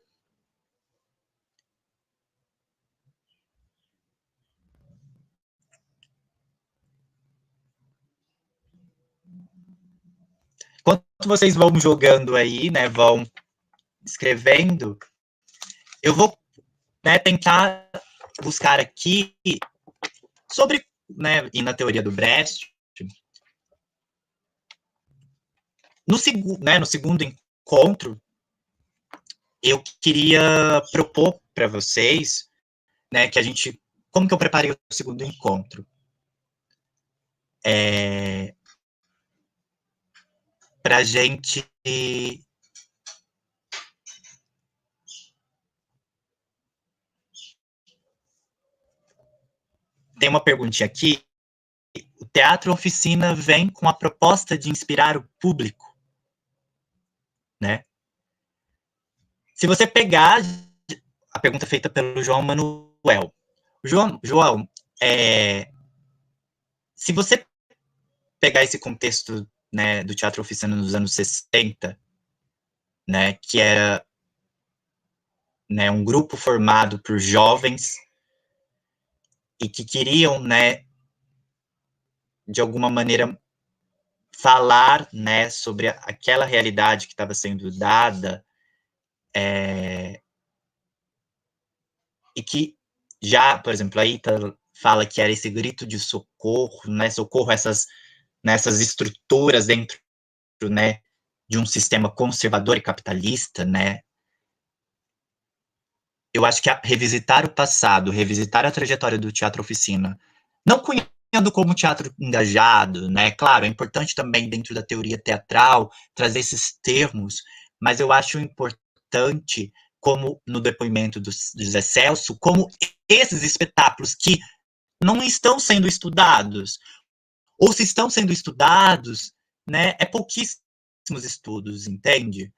Enquanto vocês vão jogando aí, né, vão escrevendo, eu vou, né, tentar buscar aqui sobre, né, e na teoria do Brecht, no segundo encontro, eu queria propor para vocês, né, que a gente, como que eu preparei o segundo encontro? Para a gente tem uma perguntinha aqui. O Teatro Oficina vem com a proposta de inspirar o público, né? Se você pegar a pergunta feita pelo João Manuel, João, se você pegar esse contexto, né, do Teatro Oficina nos anos 60, né, que era né, um grupo formado por jovens e que queriam, né, de alguma maneira falar, né, sobre aquela realidade que estava sendo dada, e que já, por exemplo, a Ita fala que era esse grito de socorro, né, socorro a nessas estruturas dentro, né, de um sistema conservador e capitalista, né. Eu acho que revisitar o passado, revisitar a trajetória do Teatro Oficina, não cunhando como teatro engajado, né, claro, é importante também dentro da teoria teatral trazer esses termos, mas eu acho importante, como no depoimento do Zé Celso, como esses espetáculos que não estão sendo estudados, ou se estão sendo estudados, né, é pouquíssimos estudos, entende?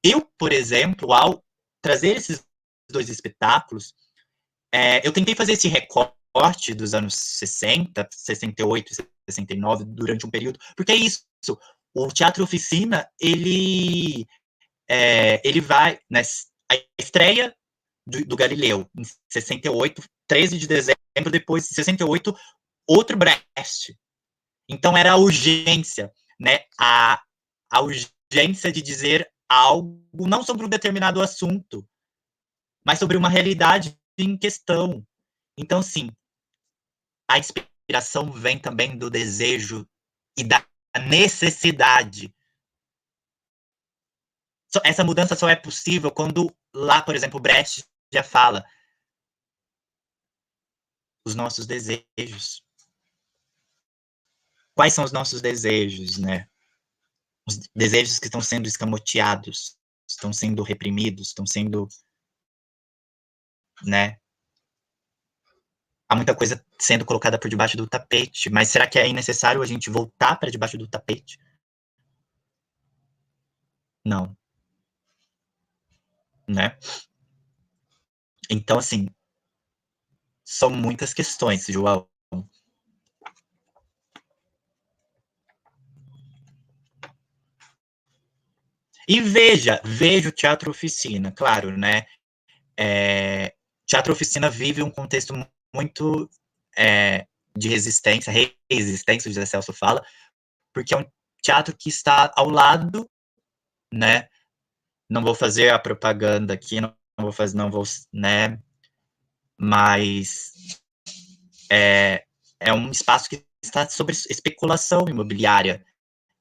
Eu, por exemplo, ao trazer esses dois espetáculos, eu tentei fazer esse recorte dos anos 60, 68, 69, durante um período, porque é isso, o Teatro Oficina, ele vai, né, a estreia do Galileu, em 68, 13 de dezembro, depois de 68, outro Brecht. Então era a urgência, né? A urgência de dizer algo não sobre um determinado assunto, mas sobre uma realidade em questão. Então, sim, a inspiração vem também do desejo e da necessidade. Essa mudança só é possível quando lá, por exemplo, Brecht já fala os nossos desejos. Quais são os nossos desejos, né? Os desejos que estão sendo escamoteados, estão sendo reprimidos, estão sendo, né? Há muita coisa sendo colocada por debaixo do tapete, mas será que é necessário a gente voltar para debaixo do tapete? Não, né? Então, assim, são muitas questões, João. E veja o Teatro Oficina, claro, né? Teatro Oficina vive um contexto muito de resistência, resistência, o José Celso fala, porque é um teatro que está ao lado, né? Não vou fazer a propaganda aqui, não vou fazer, não vou, né? Mas é um espaço que está sobre especulação imobiliária,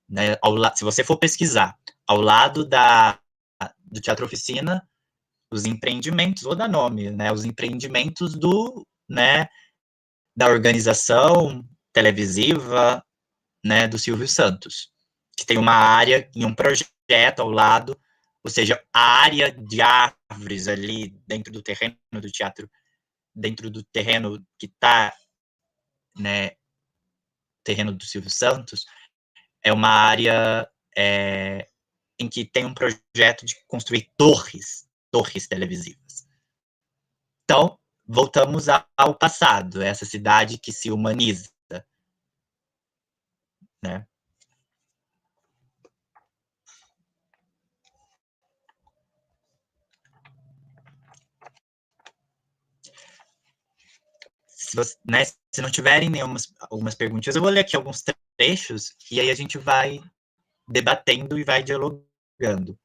né? Se você for pesquisar, ao lado do Teatro Oficina, os empreendimentos, vou dar nome, né? Os empreendimentos né, da organização televisiva, né, do Silvio Santos, que tem uma área em um projeto ao lado, ou seja, a área de árvores ali dentro do terreno do teatro, dentro do terreno que está, né, terreno do Silvio Santos, é uma área em que tem um projeto de construir torres televisivas. Então, voltamos ao passado, essa cidade que se humaniza, né? Se não tiverem algumas perguntinhas, eu vou ler aqui alguns trechos e aí a gente vai debatendo e vai dialogando.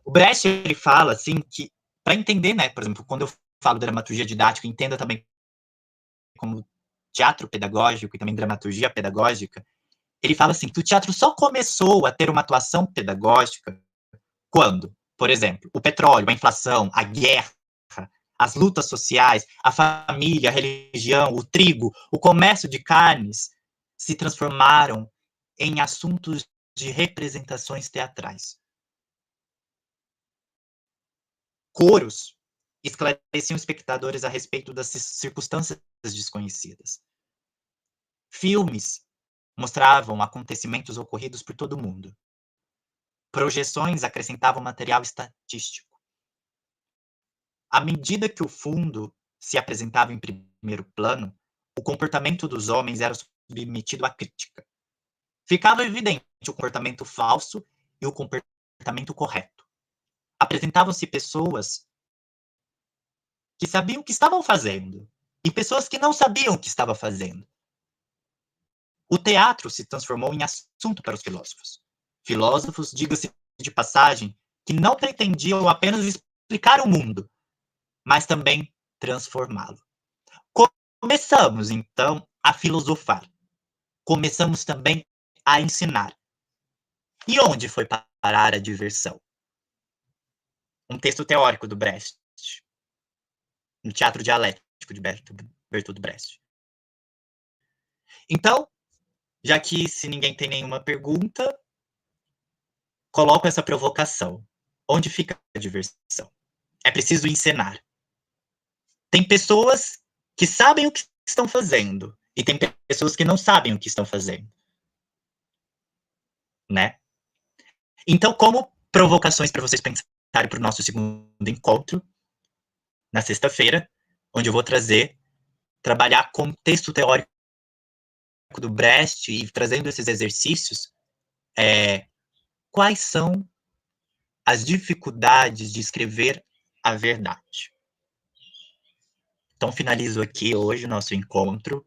O Brecht, ele fala, assim, que para entender, né, por exemplo, quando eu falo dramaturgia didática, entenda também como teatro pedagógico e também dramaturgia pedagógica, ele fala assim, que o teatro só começou a ter uma atuação pedagógica quando, por exemplo, o petróleo, a inflação, a guerra, as lutas sociais, a família, a religião, o trigo, o comércio de carnes se transformaram em assuntos de representações teatrais. Coros esclareciam espectadores a respeito das circunstâncias desconhecidas. Filmes mostravam acontecimentos ocorridos por todo o mundo. Projeções acrescentavam material estatístico. À medida que o fundo se apresentava em primeiro plano, o comportamento dos homens era submetido à crítica. Ficava evidente o comportamento falso e o comportamento correto. Apresentavam-se pessoas que sabiam o que estavam fazendo e pessoas que não sabiam o que estava fazendo. O teatro se transformou em assunto para os filósofos. Filósofos, diga-se de passagem, que não pretendiam apenas explicar o mundo, mas também transformá-lo. Começamos, então, a filosofar. Começamos também a ensinar. E onde foi parar a diversão? Um texto teórico do Brecht, no Teatro Dialético de Bertolt Brecht. Então, já que se ninguém tem nenhuma pergunta, coloco essa provocação. Onde fica a diversão? É preciso encenar. Tem pessoas que sabem o que estão fazendo e tem pessoas que não sabem o que estão fazendo, né? Então, como provocações para vocês pensarem para o nosso segundo encontro, na sexta-feira, onde eu vou trabalhar com texto teórico do Brecht e trazendo esses exercícios, quais são as dificuldades de escrever a verdade. Então, finalizo aqui hoje o nosso encontro.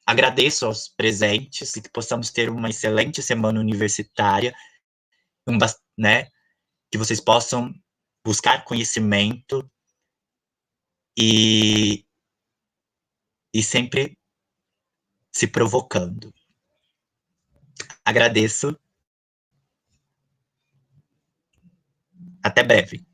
Agradeço aos presentes e que possamos ter uma excelente semana universitária, né, que vocês possam buscar conhecimento e sempre se provocando. Agradeço. Até breve.